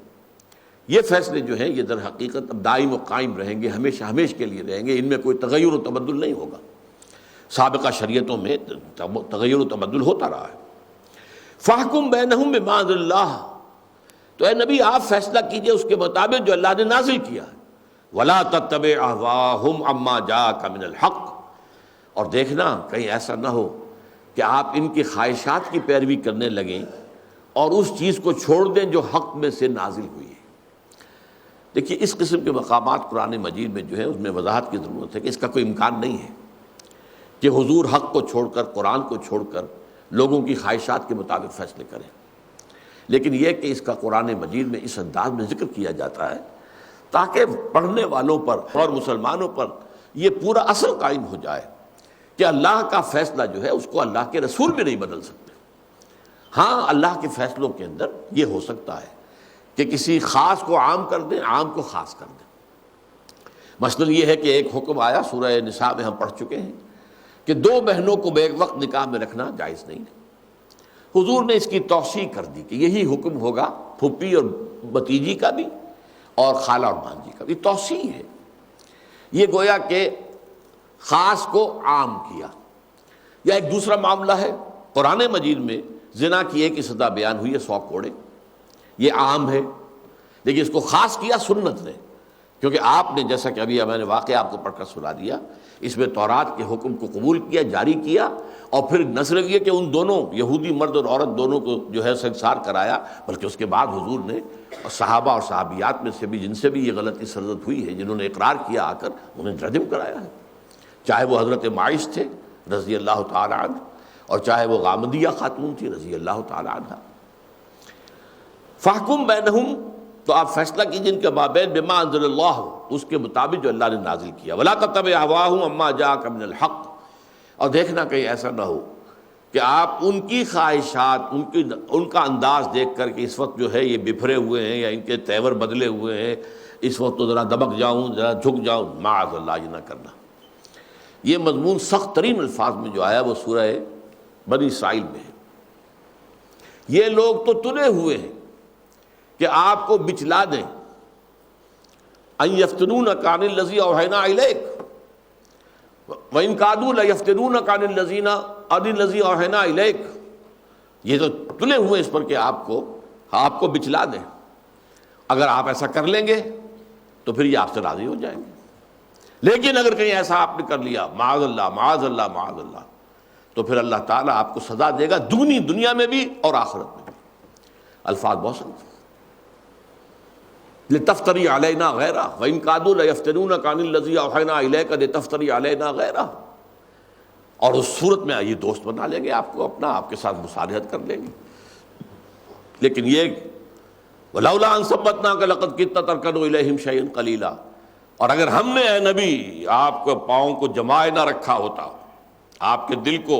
Speaker 2: یہ فیصلے جو ہیں یہ در حقیقت اب دائم و قائم رہیں گے، ہمیشہ ہمیشہ کے لیے رہیں گے، ان میں کوئی تغیر و تبدل نہیں ہوگا۔ سابقہ شریعتوں میں تغیر و تبدل ہوتا رہا ہے۔ فاحکم بینہم بما انزل اللہ، تو اے نبی آپ فیصلہ کیجئے اس کے مطابق جو اللہ نے نازل کیا ہے۔ ولا تتبع اہواہم عما جاءک من الحق، اور دیکھنا کہیں ایسا نہ ہو کہ آپ ان کی خواہشات کی پیروی کرنے لگیں اور اس چیز کو چھوڑ دیں جو حق میں سے نازل ہوئی ہے۔ دیکھیے اس قسم کے مقامات قرآن مجید میں جو ہے اس میں وضاحت کی ضرورت ہے کہ اس کا کوئی امکان نہیں ہے کہ حضور حق کو چھوڑ کر، قرآن کو چھوڑ کر لوگوں کی خواہشات کے مطابق فیصلے کریں، لیکن یہ کہ اس کا قرآن مجید میں اس انداز میں ذکر کیا جاتا ہے تاکہ پڑھنے والوں پر اور مسلمانوں پر یہ پورا اثر قائم ہو جائے کہ اللہ کا فیصلہ جو ہے اس کو اللہ کے رسول بھی نہیں بدل سکتے۔ ہاں اللہ کے فیصلوں کے اندر یہ ہو سکتا ہے کہ کسی خاص کو عام کر دیں، عام کو خاص کر دیں۔ مثلا یہ ہے کہ ایک حکم آیا سورہ نساء میں ہم پڑھ چکے ہیں کہ 2 بہنوں کو بیک وقت نکاح میں رکھنا جائز نہیں ہے، حضور نے اس کی توسیع کر دی کہ یہی حکم ہوگا پھوپھی اور بھتیجی کا بھی اور خالہ اور بھانجی کا بھی. توسیع ہے یہ، گویا کہ خاص کو عام کیا. یا ایک دوسرا معاملہ ہے، قرآن مجید میں زنا کی ایک ہی سزا بیان ہوئی ہے 100 کوڑے، یہ عام ہے، لیکن اس کو خاص کیا سنت نے، کیونکہ آپ نے جیسا کہ ابھی میں نے واقعہ آپ کو پڑھ کر سنا دیا، اس میں تورات کے حکم کو قبول کیا، جاری کیا، اور پھر نہ صرف یہ کہ ان دونوں یہودی مرد اور عورت دونوں کو جو ہے سنسار کرایا، بلکہ اس کے بعد حضور نے صحابہ اور صحابیات میں سے بھی جن سے بھی یہ غلطی سرزد ہوئی ہے، جنہوں نے اقرار کیا آ کر، انہیں رجم کرایا ہے، چاہے وہ حضرت معاذ تھے رضی اللہ تعالی عنہ، اور چاہے وہ غامدیہ خاتون تھی رضی اللہ تعالی عنہ. فاحکم بینہم، تو آپ فیصلہ کیجئے ان کے مابین بما انزل اللہ، اس کے مطابق جو اللہ نے نازل کیا. ولا تتبع اہواہم عما جاءک من الحق، اور دیکھنا کہیں ایسا نہ ہو کہ آپ ان کی خواہشات، ان کا انداز دیکھ کر کہ اس وقت جو ہے یہ بفرے ہوئے ہیں یا ان کے تیور بدلے ہوئے ہیں، اس وقت تو ذرا دبک جاؤں، ذرا جھک جاؤں. معاذ اللہ، یہ نہ کرنا. یہ مضمون سخت ترین الفاظ میں جو آیا وہ سورہ بنی اسرائیل میں ہے. یہ لوگ تو تلے ہوئے ہیں کہ آپ کو بچلا دیں. ان یفتنونک عن الذی اوحینا الیک وان کادوا لیفتنونک عن الذی اوحینا الیک. یہ تو تلے ہوئے اس پر کہ آپ کو بچلا دیں. اگر آپ ایسا کر لیں گے تو پھر یہ آپ سے راضی ہو جائیں گے. لیکن اگر کہیں ایسا آپ نے کر لیا، معاذ اللہ معاذ اللہ معاذ اللہ، تو پھر اللہ تعالیٰ آپ کو سزا دے گا دگنی، دنیا میں بھی اور آخرت میں بھی. الفاظ بہت سخت. لتفتری علینا غیرہ وان کادوا لیفتنونک عن الذی اوحینا الیک لتفتری علینا غیرہ. اور اس صورت میں یہ دوست بنا لیں گے آپ کو اپنا، آپ کے ساتھ مصالحت کر لیں گے. لیکن یہ ولولا ان ثبتناک لقد کدت ترکن الیہم شیئا قلیلا، اور اگر ہم نے اے نبی آپ کو پاؤں کو جمائے نہ رکھا ہوتا، آپ کے دل کو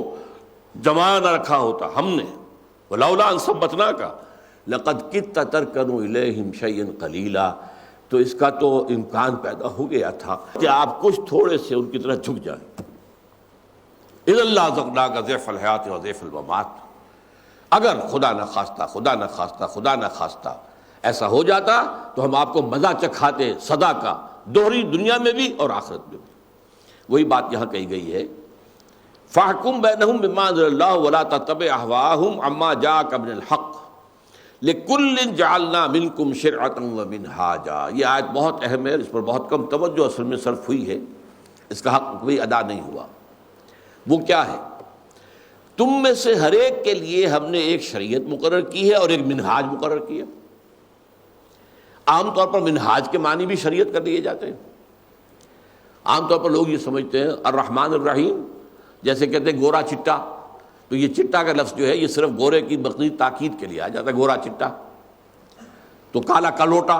Speaker 2: جمائے نہ رکھا ہوتا ہم نے، ولولا ان ثبتناک لقد کدت ترکن الیہم شیئا قلیلا، تو اس کا تو امکان پیدا ہو گیا تھا کہ آپ کچھ تھوڑے سے ان کی طرح جھک جائیں. اذا لازقناک ضعف الحیات و ضعف الممات، اگر خدا نہ خواستہ ایسا ہو جاتا تو ہم آپ کو مزہ چکھاتے سزا کا، دوہری دنیا میں بھی اور آخرت میں بھی. وہی بات یہاں کہی گئی ہے، فاحکم بینہم بما انزل اللہ ولا تتبع اہواہم عما جاءک من الحق لکل جعلنا منکم شرعۃ ومنہاجا. یہ آیت بہت اہم ہے، اس پر بہت کم توجہ اصل میں صرف ہوئی ہے، اس کا حق بھی ادا نہیں ہوا. وہ کیا ہے؟ تم میں سے ہر ایک کے لیے ہم نے ایک شریعت مقرر کی ہے اور ایک منہاج مقرر کیا. عام طور پر منہاج کے معنی بھی شریعت کر لیے جاتے ہیں. عام طور پر لوگ یہ سمجھتے ہیں الرحمن الرحیم، جیسے کہتے ہیں گورا چٹا، تو یہ چٹا کا لفظ جو ہے یہ صرف گورے کی مزید تاکید کے لیے آ جاتا ہے، گورا چٹا. تو کالا کلوٹا،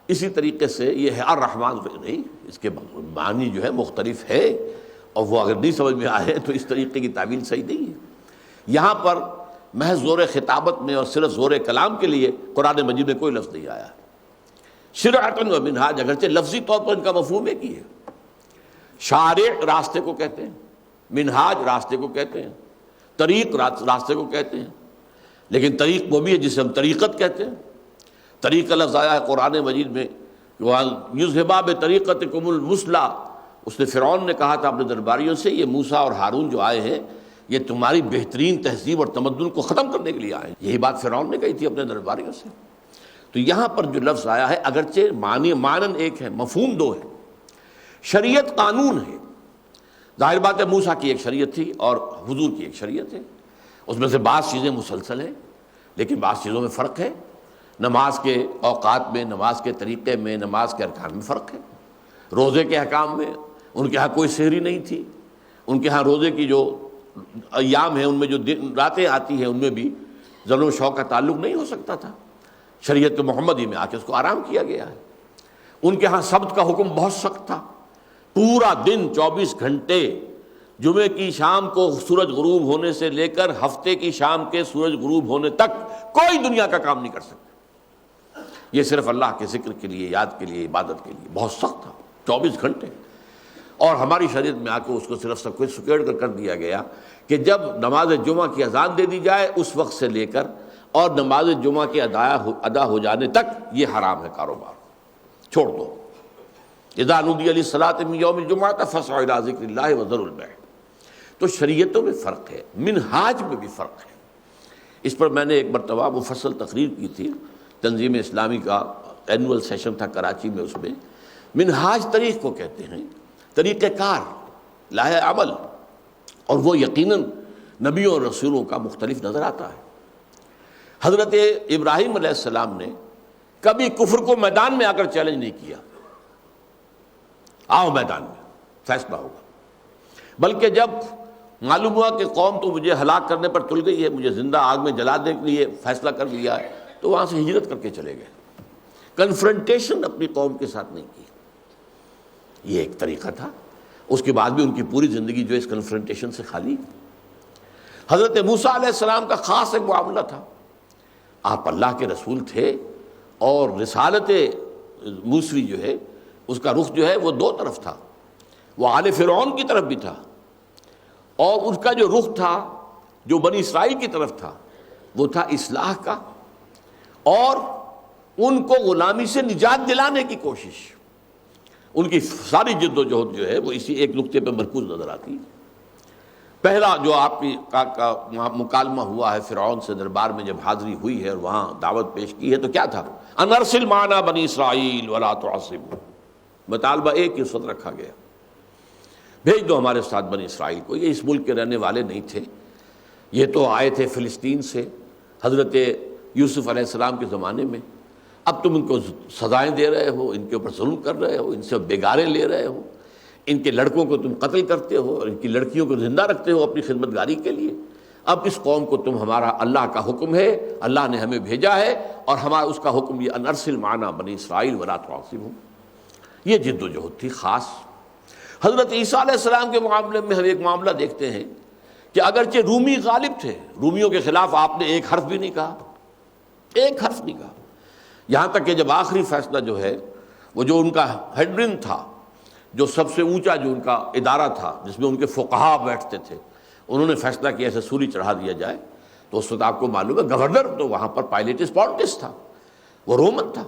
Speaker 2: اسی طریقے سے یہ ہے الرحمن. نہیں، اس کے معنی جو ہے مختلف ہے، اور وہ اگر نہیں سمجھ میں آئے تو اس طریقے کی تعبیر صحیح نہیں ہے. یہاں پر محض زور خطابت میں اور صرف زور کلام کے لیے قرآن مجید میں کوئی لفظ نہیں آیا. شرعۃ و منہاج اگرچہ لفظی طور پر ان کا مفہوم ایک ہی ہے. شارع راستے کو کہتے ہیں، منہاج راستے کو کہتے ہیں، طریق راستے کو کہتے ہیں. لیکن طریق وہ بھی ہے جسے ہم طریقت کہتے ہیں. طریق کا لفظ آیا ہے قرآن مجید میں، یذھبا بطریقتکم المثلی. اس نے فرعون نے کہا تھا اپنے درباریوں سے، یہ موسیٰ اور ہارون جو آئے ہیں یہ تمہاری بہترین تہذیب اور تمدن کو ختم کرنے کے لیے آئے ہیں. یہی بات فرعون نے کہی تھی اپنے درباریوں سے. تو یہاں پر جو لفظ آیا ہے اگرچہ معنن ایک ہے، مفہوم دو ہے. شریعت قانون ہے، ظاہر بات ہے موسیٰ کی ایک شریعت تھی اور حضور کی ایک شریعت ہے. اس میں سے بعض چیزیں مسلسل ہیں لیکن بعض چیزوں میں فرق ہے. نماز کے اوقات میں، نماز کے طریقے میں، نماز کے ارکان میں فرق ہے. روزے کے احکام میں، ان کے ہاں کوئی سحری نہیں تھی، ان کے ہاں روزے کی جو ایام ہیں ان میں جو راتیں آتی ہیں ان میں بھی ظلم و شوق کا تعلق نہیں ہو سکتا تھا. شریعت محمدی میں آ کے اس کو آرام کیا گیا ہے. ان کے ہاں سبت کا حکم بہت سخت تھا. پورا دن 24 گھنٹے، جمعے کی شام کو سورج غروب ہونے سے لے کر ہفتے کی شام کے سورج غروب ہونے تک کوئی دنیا کا کام نہیں کر سکتا. یہ صرف اللہ کے ذکر کے لیے، یاد کے لیے، عبادت کے لیے بہت سخت تھا. 24 گھنٹے. اور ہماری شریعت میں آ کے اس کو صرف سب کچھ سکیڑ کر دیا گیا کہ جب نماز جمعہ کی اذان دے دی جائے اس وقت سے لے کر اور نماز جمعہ کے ادا ہو جانے تک یہ حرام ہے کاروبار، چھوڑ دو۔ اذا نودی للصلاۃ من یوم الجمعہ فاسعوا الی ذکر اللہ وذروا البیع۔ تو شریعتوں میں فرق ہے، منہاج میں بھی فرق ہے۔ اس پر میں نے ایک مرتبہ مفصل تقریر کی تھی، تنظیم اسلامی کا اینول سیشن تھا کراچی میں، اس میں منہاج طریق کو کہتے ہیں، طریقہ کار، لاہ عمل، اور وہ یقیناً نبیوں اور رسولوں کا مختلف نظر آتا ہے۔ حضرت ابراہیم علیہ السلام نے کبھی کفر کو میدان میں آ کر چیلنج نہیں کیا، آؤ میدان میں فیصلہ ہوگا، بلکہ جب معلوم ہوا کہ قوم تو مجھے ہلاک کرنے پر تل گئی ہے، مجھے زندہ آگ میں جلا دینے کے لیے فیصلہ کر لیا ہے، تو وہاں سے ہجرت کر کے چلے گئے، کنفرنٹیشن اپنی قوم کے ساتھ نہیں کی۔ یہ ایک طریقہ تھا، اس کے بعد بھی ان کی پوری زندگی جو اس کنفرنٹیشن سے خالی۔ حضرت موسیٰ علیہ السلام کا خاص ایک معاملہ تھا، آپ اللہ کے رسول تھے اور رسالت موسوی جو ہے اس کا رخ جو ہے وہ دو طرف تھا، وہ آل فرعون کی طرف بھی تھا، اور اس کا جو رخ تھا جو بنی اسرائیل کی طرف تھا وہ تھا اصلاح کا اور ان کو غلامی سے نجات دلانے کی کوشش۔ ان کی ساری جد و جہد جو ہے وہ اسی ایک نقطے پہ مرکوز نظر آتی۔ پہلا جو آپ کی مکالمہ ہوا ہے فرعون سے دربار میں جب حاضری ہوئی ہے اور وہاں دعوت پیش کی ہے تو کیا تھا؟ ان ارسل معنا بنی اسرائیل ولا تعصبوا، مطالبہ ایک ہی سطر رکھا گیا، بھیج دو ہمارے ساتھ بنی اسرائیل کو۔ یہ اس ملک کے رہنے والے نہیں تھے، یہ تو آئے تھے فلسطین سے حضرت یوسف علیہ السلام کے زمانے میں، اب تم ان کو سزائیں دے رہے ہو، ان کے اوپر ظلم کر رہے ہو، ان سے بیگارے لے رہے ہو، ان کے لڑکوں کو تم قتل کرتے ہو اور ان کی لڑکیوں کو زندہ رکھتے ہو اپنی خدمت گاری کے لیے۔ اب اس قوم کو تم، ہمارا اللہ کا حکم ہے، اللہ نے ہمیں بھیجا ہے اور ہمارا اس کا حکم یہ ان ارسل معنا بنی اسرائیل ولا تعصبوا۔ یہ جد و جہد تھی خاص۔ حضرت عیسیٰ علیہ السلام کے معاملے میں ہم ایک معاملہ دیکھتے ہیں کہ اگرچہ رومی غالب تھے، رومیوں کے خلاف آپ نے ایک حرف بھی نہیں کہا، ایک حرف نہیں کہا، یہاں تک کہ جب آخری فیصلہ جو ہے وہ جو ان کا ہیڈرن تھا، جو سب سے اونچا جو ان کا ادارہ تھا جس میں ان کے فقہا بیٹھتے تھے، انہوں نے فیصلہ کیا ایسے سولی چڑھا دیا جائے، تو اس وقت آپ کو معلوم ہے گورنر تو وہاں پر پائلیٹس پونٹس تھا، وہ رومن تھا،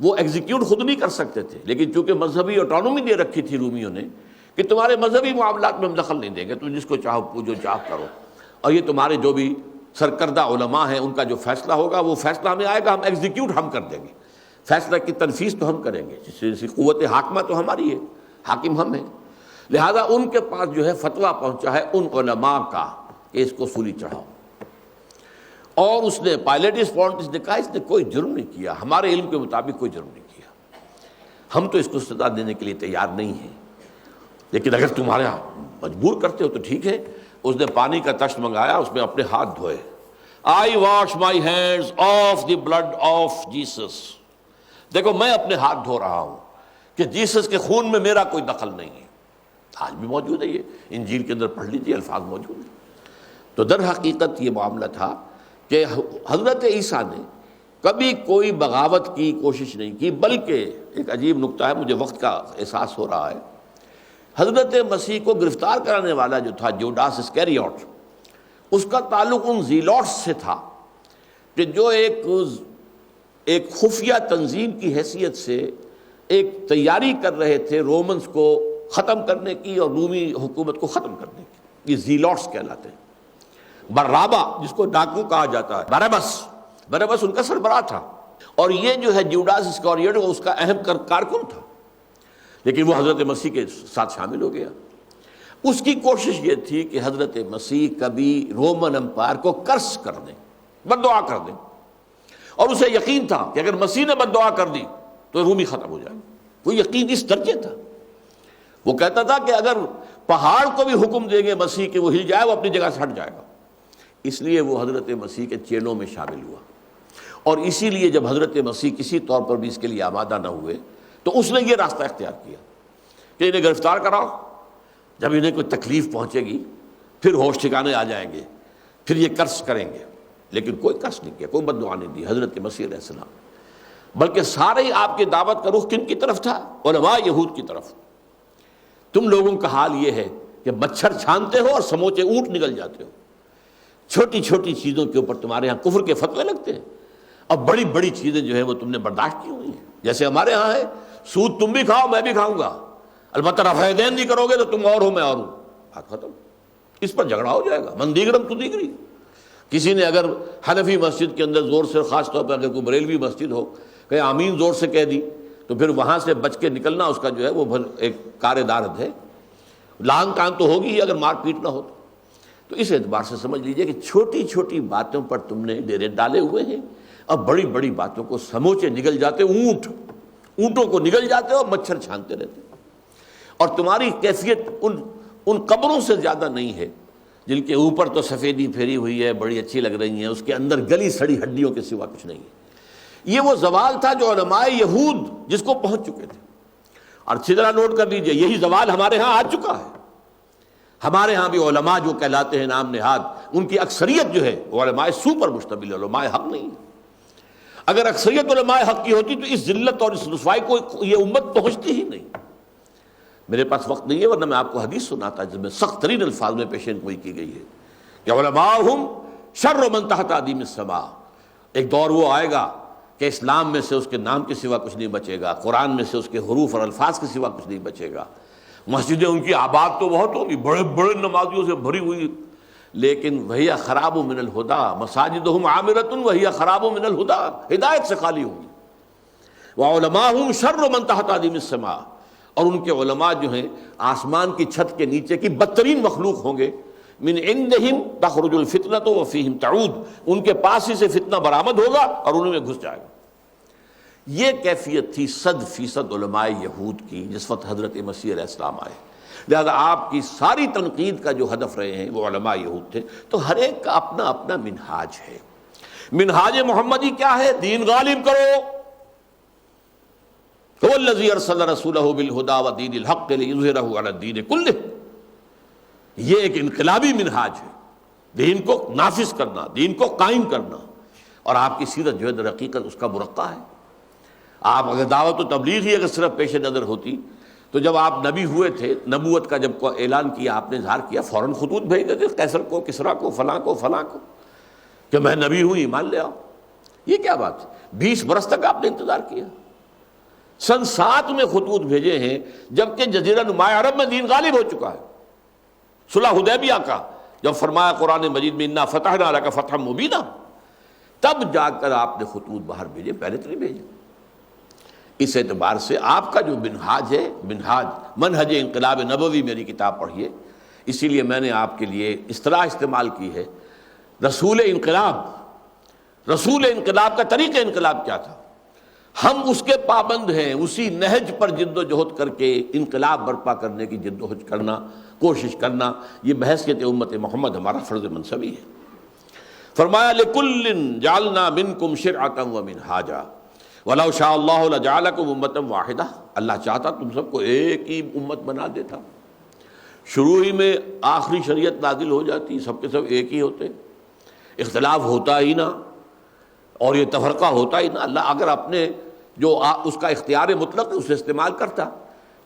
Speaker 2: وہ ایگزیکیوٹ خود نہیں کر سکتے تھے، لیکن چونکہ مذہبی آٹونومی دے رکھی تھی رومیوں نے کہ تمہارے مذہبی معاملات میں ہم دخل نہیں دیں گے، تم جس کو چاہو پوجو چاہ کرو، اور یہ تمہارے جو بھی سرکردہ علماء ہیں ان کا جو فیصلہ ہوگا وہ فیصلہ ہمیں آئے گا، ہم ایگزیکیوٹ ہم کر دیں گے، فیصلہ کی تنفیذ تو ہم کریں گے، جس قوت حاکمہ تو ہماری ہے، حاکم ہم ہیں۔ لہذا ان کے پاس جو ہے فتویٰ پہنچا ہے ان علماء کا کہ اس کو سولی چڑھاؤ، اور اس نے پائلیٹس پونٹس نے کہا اس نے کوئی جرم نہیں کیا، ہمارے علم کے مطابق کوئی جرم نہیں کیا، ہم تو اس کو سزا دینے کے لیے تیار نہیں ہیں، لیکن اگر تمہارے مجبور کرتے ہو تو ٹھیک ہے۔ اس نے پانی کا تشت منگایا، اس میں اپنے ہاتھ دھوئے، I wash my hands of the blood of Jesus, دیکھو میں اپنے ہاتھ دھو رہا ہوں کہ جیسس کے خون میں میرا کوئی دخل نہیں ہے۔ آج بھی موجود ہے، یہ انجیل کے اندر پڑھ لیجیے، الفاظ موجود ہیں۔ تو در حقیقت یہ معاملہ تھا کہ حضرت عیسیٰ نے کبھی کوئی بغاوت کی کوشش نہیں کی، بلکہ ایک عجیب نکتہ ہے، مجھے وقت کا احساس ہو رہا ہے، حضرت مسیح کو گرفتار کرانے والا جو تھا جوڈاس اسکیریوٹ، اس کا تعلق ان زیلوٹس سے تھا کہ جو ایک خفیہ تنظیم کی حیثیت سے ایک تیاری کر رہے تھے رومنز کو ختم کرنے کی اور رومی حکومت کو ختم کرنے کی، یہ زیلوٹس کہلاتے ہیں۔ برابا جس کو ڈاکو کہا جاتا ہے، باربس ان کا سربراہ تھا، اور یہ جو ہے جوڈاس اسکیریوٹ اس کا اہم کارکن تھا، لیکن وہ حضرت مسیح کے ساتھ شامل ہو گیا۔ اس کی کوشش یہ تھی کہ حضرت مسیح کبھی رومن امپائر کو کرس کر دیں، بد دعا کر دیں، اور اسے یقین تھا کہ اگر مسیح نے بد دعا کر دی تو رومی ختم ہو جائے، وہ یقین اس درجے تھا۔ وہ کہتا تھا کہ اگر پہاڑ کو بھی حکم دیں گے مسیح کہ وہ ہل جائے، وہ اپنی جگہ سے ہٹ جائے گا۔ اس لیے وہ حضرت مسیح کے چیلوں میں شامل ہوا، اور اسی لیے جب حضرت مسیح کسی طور پر بھی اس کے لیے آمادہ نہ ہوئے تو اس نے یہ راستہ اختیار کیا کہ انہیں گرفتار کراؤ، جب انہیں کوئی تکلیف پہنچے گی پھر ہوش ٹھکانے آ جائیں گے، پھر یہ قرض کریں گے، لیکن کوئی قرض نہیں کیا، کوئی بد دعا نہیں دی حضرت مسیح علیہ السلام، بلکہ سارے آپ کی دعوت کا رخ کن کی طرف تھا؟ علماء یہود کی طرف۔ تم لوگوں کا حال یہ ہے کہ مچھر چھانتے ہو اور سموچے اونٹ نکل جاتے ہو. چھوٹی چھوٹی چیزوں کے اوپر تمہارے ہاں کفر کے فتوے لگتے ہیں، اور بڑی بڑی چیزیں جو ہیں وہ تم نے برداشت کی ہوئی ہیں. جیسے ہمارے ہاں ہے سود تم بھی کھاؤ میں بھی کھاؤں گا، البتہ رفع دین نہیں کرو گے تو تم اور ہو میں اور ہوں، بات ختم. اس پر جھگڑا ہو جائے گا، من دیگرم تو دیگری. کسی نے اگر حنفی مسجد کے اندر زور سے، خاص طور پر اگر کوئی بریلوی مسجد ہو، کہ آمین زور سے کہہ دی تو پھر وہاں سے بچ کے نکلنا اس کا جو ہے وہ ایک کار دارد ہے. لانگ کان تو ہوگی ہی اگر مار پیٹ نہ ہو تو اس اعتبار سے سمجھ لیجئے کہ چھوٹی چھوٹی باتوں پر تم نے ڈیرے ڈالے ہوئے ہیں، اور بڑی بڑی باتوں کو سموچے نگل جاتے، اونٹوں کو نگل جاتے ہو، مچھر چھانتے رہتے. اور تمہاری کیفیت ان قبروں سے زیادہ نہیں ہے جن کے اوپر تو سفیدی پھیری ہوئی ہے، بڑی اچھی لگ رہی ہیں، اس کے اندر گلی سڑی ہڈیوں کے سوا کچھ نہیں ہے. یہ وہ زوال تھا جو علماء یہود جس کو پہنچ چکے تھے. اور اچھی طرح نوٹ کر لیجئے، یہی زوال ہمارے ہاں آ چکا ہے. ہمارے ہاں بھی علماء جو کہلاتے ہیں نام نہاد، ان کی اکثریت جو ہے وہ علماء سو پر مشتمل ہے، علماء حق نہیں. اگر اکثریت علماء حق کی ہوتی تو اس ذلت اور اس رسوائی کو یہ امت پہنچتی ہی نہیں. میرے پاس وقت نہیں ہے ورنہ میں آپ کو حدیث سناتا جس میں سخت ترین الفاظ میں پیشین گوئی کی گئی ہے کہ علماءہم شر من تحت ادیم السماء. ایک دور وہ آئے گا کہ اسلام میں سے اس کے نام کے سوا کچھ نہیں بچے گا، قرآن میں سے اس کے حروف اور الفاظ کے سوا کچھ نہیں بچے گا. مسجدیں ان کی آباد تو بہت ہوگی، بڑے بڑے نمازیوں سے بھری ہوئی، لیکن وہی خراب من الہدا، مساجدہم عامرۃ وہی خراب من الہدا، ہدایت سے خالی ہوگی. وعلماءہم شر من تحت ادیم السماء، اور ان کے علماء جو ہیں آسمان کی چھت کے نیچے کی بدترین مخلوق ہوں گے. من عندہم تخرج الفتنۃ وفیہم تعود، ان کے پاس ہی سے فتنہ برآمد ہوگا اور انہیں میں گھس جائے گا. یہ کیفیت تھی 100% علماء یہود کی جس وقت حضرت مسیح علیہ السلام آئے. لہذا آپ کی ساری تنقید کا جو ہدف رہے ہیں وہ علماء یہود تھے. تو ہر ایک کا اپنا اپنا منہاج ہے. منہاج محمدی کیا ہے؟ دین غالب کرو. هو الذی ارسل رسولہ بالہدی ودین الحق لیظہرہ علی الدین کلہ. یہ ایک انقلابی منہاج ہے، دین کو نافذ کرنا، دین کو قائم کرنا. اور آپ کی سیرت جو ہے در حقیقت اس کا مرقع ہے. آپ اگر دعوت و تبلیغ ہی اگر صرف پیش نظر ہوتی تو جب آپ نبی ہوئے تھے، نبوت کا جب اعلان کیا، آپ نے اظہار کیا، فوراً خطوط بھیج دیتے قیصر کو، کسریٰ کو، فلاں کو کہ میں نبی ہوں، ایمان لے آؤ. یہ کیا بات ہے؟ 20 برس تک آپ نے انتظار کیا. سن 7 میں خطوط بھیجے ہیں جبکہ جزیرہ نما عرب میں دین غالب ہو چکا ہے. صلح حدیبیہ کا جب فرمایا قرآن مجید میں انا فتحنا لک فتحا مبینا، تب جا کر آپ نے خطوط باہر بھیجے، پہلے تو نہیں بھیجے. اس اعتبار سے آپ کا جو منہاج ہے، منہج انقلاب نبوی، میری کتاب پڑھیے. اسی لیے میں نے آپ کے لیے اصطلاح استعمال کی ہے رسول انقلاب. رسول انقلاب کا طریق انقلاب کیا تھا؟ ہم اس کے پابند ہیں، اسی نہج پر جد و جہد کر کے انقلاب برپا کرنے کی جد و جہد کرنا، کوشش کرنا. یہ بحیثیت امت محمد ہمارا فرض منصبی ہے. فرمایا لِكُلٍّ جَعَلْنَا مِنْكُمْ شِرْعَةً وَمِنْهَاجًا وَلَوْ شَاءَ اللَّهُ لَجَعَلَكُمْ أُمَّةً وَاحِدَةً. اللہ چاہتا تم سب کو ایک ہی امت بنا دیتا. شروع ہی میں آخری شریعت نازل ہو جاتی، سب کے سب ایک ہی ہوتے، اختلاف ہوتا ہی نہ اور یہ تفرقہ ہوتا ہی نہ. اللہ اگر اپنے جو اس کا اختیار مطلق ہے اسے استعمال کرتا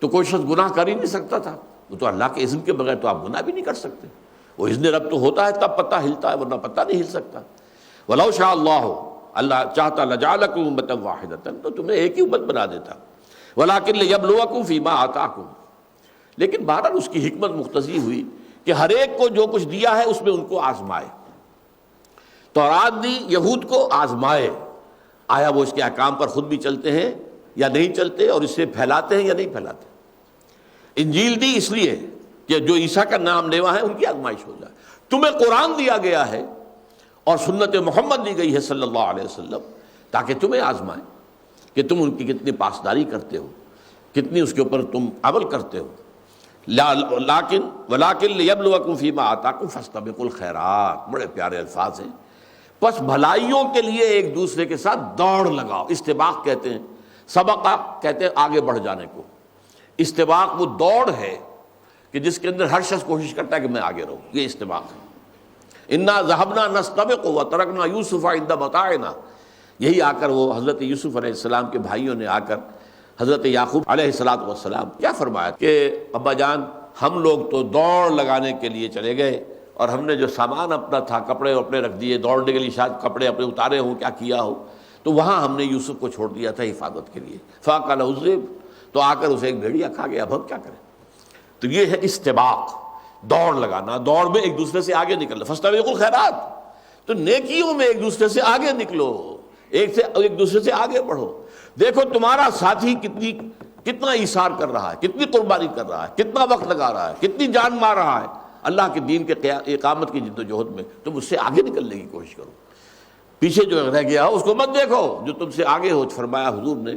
Speaker 2: تو کوئی شخص گناہ کر ہی نہیں سکتا تھا. وہ تو اللہ کے اذن کے بغیر تو آپ گناہ بھی نہیں کر سکتے. وہ اذن رب تو ہوتا ہے تب پتہ ہلتا ہے، ورنہ پتہ نہیں ہل سکتا. وَلَوْ شَاءَ اللَّهُ، اللہ چاہتا لَجَعَلَكُمْ أُمَّةً وَاحِدَةً، تو تمہیں ایک ہی امت بنا دیتا. وَلَٰكِن لِيَبْلُوَكُمْ فِي مَا آتَاكُمْ. لیکن بہرحال اس کی حکمت مقتضی ہوئی کہ ہر ایک کو جو کچھ دیا ہے اس میں ان کو آزمائے. تورات دی، یہود کو آزمائے، آیا وہ اس کے احکام پر خود بھی چلتے ہیں یا نہیں چلتے، اور اسے پھیلاتے ہیں یا نہیں پھیلاتے. انجیل دی اس لیے کہ جو عیسیٰ کا نام لیوا ہے ان کی آزمائش ہو جائے. تمہیں قرآن دیا گیا ہے اور سنت محمد دی گئی ہے صلی اللہ علیہ وسلم تاکہ تمہیں آزمائیں کہ تم ان کی کتنی پاسداری کرتے ہو، کتنی اس کے اوپر تم عمل کرتے ہو. وَلَٰكِن لِيَبْلُوَكُمْ فِي مَا آتَاكُمْ فَاسْتَبِقُوا الْخَيْرَاتِ. بڑے پیارے الفاظ ہیں. بس بھلائیوں کے لیے ایک دوسرے کے ساتھ دوڑ لگاؤ. استباق کہتے ہیں، سبقہ کہتے ہیں آگے بڑھ جانے کو. استباق وہ دوڑ ہے کہ جس کے اندر ہر شخص کوشش کرتا ہے کہ میں آگے رہوں. یہ استباق ہے. انا ذهبنا نستبق وترکنا یوسف عند متاعنا. یہی آ کر وہ حضرت یوسف علیہ السلام کے بھائیوں نے آ کر حضرت یعقوب علیہ السلام کیا فرمایا کہ ابا جان ہم لوگ تو دوڑ لگانے کے لیے چلے گئے اور ہم نے جو سامان اپنا تھا، کپڑے اپنے رکھ دیے، دوڑنے کے لیے شاید کپڑے اپنے اتارے ہوں، کیا کیا ہو، تو وہاں ہم نے یوسف کو چھوڑ دیا تھا حفاظت کے لیے، فاقلہ الذئب، تو آ کر اسے ایک بھیڑیا کھا گیا، اب ہم کیا کریں؟ تو یہ ہے استباق، دوڑ لگانا، دوڑ میں ایک دوسرے سے آگے نکلنا، فاستبقوا الخیرات، تو نیکیوں میں ایک دوسرے سے آگے نکلو، ایک دوسرے سے آگے بڑھو۔ دیکھو تمہارا ساتھی کتنا ایثار کر رہا ہے، کتنی قربانی کر رہا ہے، کتنا وقت لگا رہا ہے، کتنی جان مار رہا ہے اللہ کے دین کے اقامت کی جد و جہد میں، تم اس سے آگے نکلنے کی کوشش کرو۔ پیچھے جو رہ گیا ہو اس کو مت دیکھو جو تم سے آگے ہو۔ فرمایا حضور نے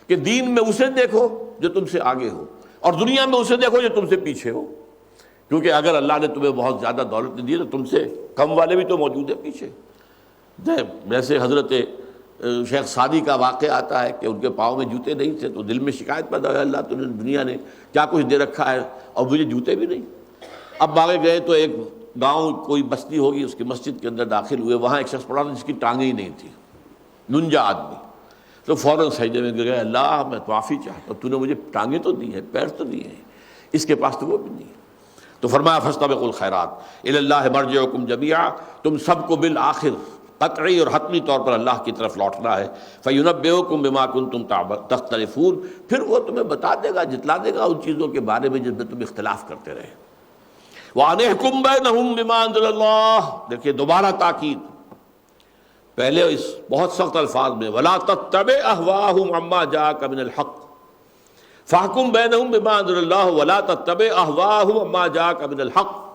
Speaker 2: کہ دین میں اسے دیکھو جو تم سے آگے ہو، اور دنیا میں اسے دیکھو جو تم سے پیچھے ہو، کیونکہ اگر اللہ نے تمہیں بہت زیادہ دولت دی ہے تو تم سے کم والے بھی تو موجود ہیں پیچھے۔ جیسے حضرت شیخ سعدی کا واقعہ آتا ہے کہ ان کے پاؤں میں جوتے نہیں تھے تو دل میں شکایت پیدا ہوئی، اللہ تو نے دنیا نے کیا کچھ دے رکھا ہے اور مجھے جوتے بھی نہیں۔ اب آگے گئے تو ایک گاؤں کوئی بستی ہوگی، اس کی مسجد کے اندر داخل ہوئے، وہاں ایک شخص پڑا تھا جس کی ٹانگیں ہی نہیں تھی، ننجا آدمی، تو فوراً سجدے میں گر گئے، اللہ میں تو معافی چاہتا ہوں، تو نے مجھے ٹانگیں تو دی ہیں، پیر تو دیے ہیں، اس کے پاس تو وہ بھی نہیں ہے۔ تو فرمایا فاستبقوا الخیرات الی اللہ مرجعکم جمیعا، تم سب کو بالآخر قطعی اور حتمی طور پر اللہ کی طرف لوٹنا ہے۔ فینبئکم بما کنتم تختلفون، پھر وہ تمہیں بتا دے گا، جتلا دے گا ان چیزوں کے بارے میں جن میں تم اختلاف کرتے رہے۔ وَأَنِ احْكُم بَيْنَهُم بِمَا أَنزَلَ اللَّهُ، دیکھیے دوبارہ تاکید، پہلے اس بہت سخت الفاظ میں وَلَا تَتَّبِعْ أَهْوَاءَهُمْ عَمَّا جَاءَكَ مِنَ الْحَقِّ فَاحْكُم بَيْنَهُم بِمَا أَنزَلَ اللَّهُ وَلَا تَتَّبِعْ أَهْوَاءَهُمْ عَمَّا جَاءَكَ مِنَ الْحَقِّ،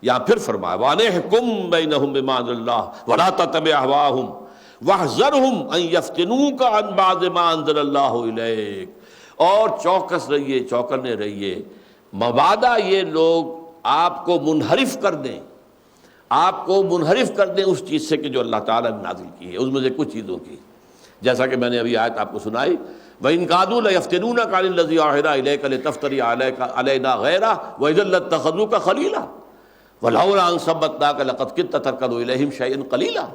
Speaker 2: یا پھر فرمایا وَأَنِ احْكُم بَيْنَهُم بِمَا أَنزَلَ اللَّهُ وَلَا تَتَّبِعْ أَهْوَاءَهُمْ وَاحْذَرْهُمْ أَن يَفْتِنُوكَ عَن بَعْضِ مَا أَنزَلَ اللَّهُ إِلَيْكَ، اور چوکس رہیے، چوکنے رہیے، مبادا یہ لوگ آپ کو منحرف کر دیں، آپ کو منحرف کر دیں اس چیز سے کہ جو اللہ تعالیٰ نے نازل کی ہے، اس میں سے کچھ چیزوں کی، جیسا کہ میں نے ابھی آیت آپ کو سنائی وَإِن كَادُوا لَيَفْتِنُونَكَ عَنِ الَّذِي أَوْحَيْنَا إِلَيْكَ لِتَفْتَرِيَ عَلَيْنَا غَيْرَهُ وَإِذًا لَّاتَّخَذُوكَ خَلِيلًا وَلَوْلَا أَن ثَبَّتْنَاكَ لَقَدْ كِدتَّ تَرْكَنُ إِلَيْهِمْ شَيْئًا قَلِيلًا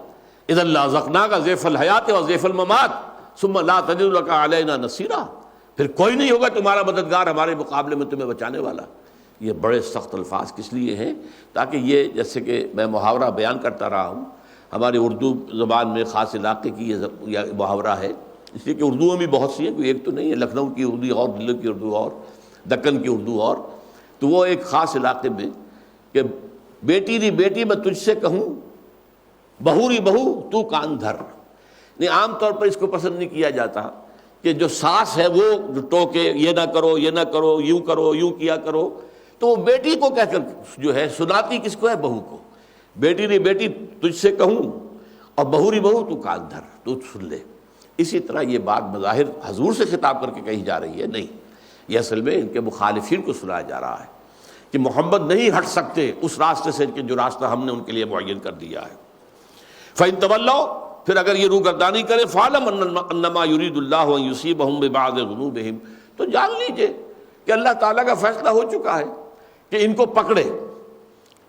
Speaker 2: إِذًا لَّأَذَقْنَاكَ ضِعْفَ الْحَيَاةِ وَضِعْفَ الْمَمَاتِ ثُمَّ لَا تَجِدُ لَكَ عَلَيْنَا نَصِيرًا، پھر کوئی نہیں ہوگا تمہارا مددگار ہمارے مقابلے میں تمہیں بچانے والا۔ یہ بڑے سخت الفاظ کس لیے ہیں؟ تاکہ یہ جیسے کہ میں محاورہ بیان کرتا رہا ہوں، ہماری اردو زبان میں خاص علاقے کی یہ محاورہ ہے، اس لیے کہ اردو میں بھی بہت سی ہیں، کوئی ایک تو نہیں ہے، لکھنؤ کی اردو اور دلی کی اردو اور دکن کی اردو اور، تو وہ ایک خاص علاقے میں کہ بیٹی دی بیٹی میں تجھ سے کہوں، بہو ری بہو تو کان دھر، نہیں عام طور پر اس کو پسند نہیں کیا جاتا کہ جو ساس ہے وہ ٹوکے، یہ نہ کرو، یہ نہ کرو، یوں کیا کرو، تو وہ بیٹی کو کہہ کر جو ہے سناتی کس کو ہے؟ بہو کو، بیٹی ری بیٹی تجھ سے کہوں اور بہو ری بہو تو کان دھر، تو سن لے۔ اسی طرح یہ بات بظاہر حضور سے خطاب کر کے کہی جا رہی ہے، نہیں، یہ اصل میں ان کے مخالفین کو سنایا جا رہا ہے کہ محمد نہیں ہٹ سکتے اس راستے سے کہ جو راستہ ہم نے ان کے لیے معین کر دیا ہے۔ فَإِن تَوَلَّوْا، پھر اگر یہ روگردانی کرے فَاعْلَمْ أَنَّمَا يُرِيدُ اللَّهُ أَن يُصِيبَهُم بِبَعْضِ ذُنُوبِهِمْ، تو جان لیجئے کہ اللہ تعالیٰ کا فیصلہ ہو چکا ہے کہ ان کو پکڑے،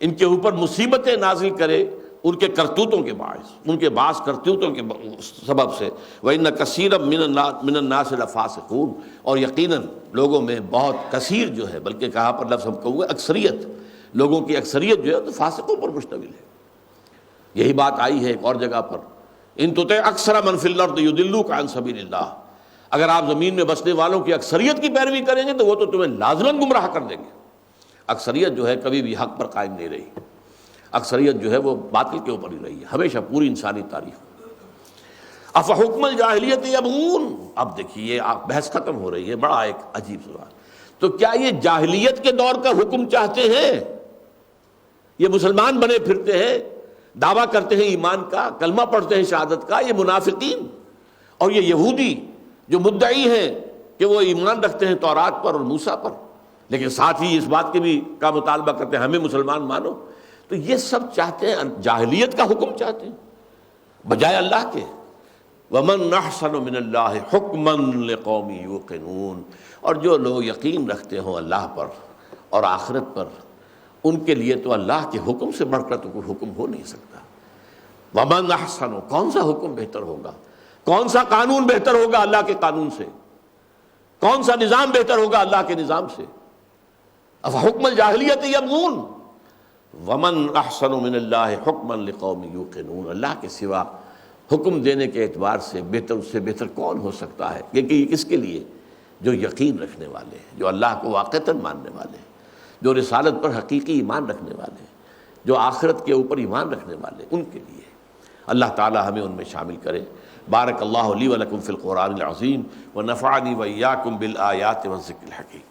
Speaker 2: ان کے اوپر مصیبتیں نازل کرے ان کے کرتوتوں کے باعث، ان کے بعض کرتوتوں کے سبب سے۔ وَإِنَّ كَثِيرًا مِّنَ النَّاسِ لَفَاسِقُونَ، اور یقیناً لوگوں میں بہت کثیر جو ہے، بلکہ کہاں پر لفظ ہم کہوں گے اکثریت، لوگوں کی اکثریت جو ہے تو فاسقوں پر مشتمل ہے۔ یہی بات آئی ہے ایک اور جگہ پر، ان تُطِعْ أَكْثَرَ مَن فِي الْأَرْضِ يُضِلُّوكَ عَن سَبِيلِ اللَّهِ، اگر آپ زمین میں بسنے والوں کی اکثریت کی پیروی کریں گے تو وہ تو تمہیں لازماً گمراہ کر دیں گے۔ اکثریت جو ہے کبھی بھی حق پر قائم نہیں رہی، اکثریت جو ہے وہ باطل کے اوپر ہی رہی ہے ہمیشہ پوری انسانی تاریخ۔ افحکم الجاہلیت یبغون، اب دیکھیے یہ بحث ختم ہو رہی ہے، بڑا ایک عجیب سوال، تو کیا یہ جاہلیت کے دور کا حکم چاہتے ہیں؟ یہ مسلمان بنے پھرتے ہیں، دعویٰ کرتے ہیں ایمان کا، کلمہ پڑھتے ہیں شہادت کا، یہ منافقین اور یہ یہودی جو مدعی ہیں کہ وہ ایمان رکھتے ہیں تورات پر اور موسیٰ پر، لیکن ساتھ ہی اس بات کے بھی کا مطالبہ کرتے ہیں ہمیں مسلمان مانو، تو یہ سب چاہتے ہیں، جاہلیت کا حکم چاہتے ہیں بجائے اللہ کے۔ وَمَنْ أَحْسَنُ مِنَ اللَّهِ حُكْمًا لِقَوْمٍ يُوقِنُونَ، اور جو لوگ یقین رکھتے ہوں اللہ پر اور آخرت پر، ان کے لیے تو اللہ کے حکم سے بڑھ کر تو کوئی حکم ہو نہیں سکتا۔ وَمَنْ أَحْسَنُ، کون سا حکم بہتر ہوگا، کون سا قانون بہتر ہوگا اللہ کے قانون سے؟ کون سا نظام بہتر ہوگا اللہ کے نظام سے؟ افحکم الجاہلیت یبغون ومن احسن من اللہ حکما لقوم یوقنون، اللہ کے سوا حکم دینے کے اعتبار سے بہتر، اس سے بہتر کون ہو سکتا ہے؟ کیونکہ یہ کس کے لیے؟ جو یقین رکھنے والے ہیں، جو اللہ کو واقعتاً ماننے والے ہیں، جو رسالت پر حقیقی ایمان رکھنے والے ہیں، جو آخرت کے اوپر ایمان رکھنے والے ہیں، ان کے لیے۔ اللہ تعالی ہمیں ان میں شامل کرے۔ بارک اللہ لی و لکم فی القرآن العظیم ونفعنی وإیاکم بالآیات والذکر الحکیم۔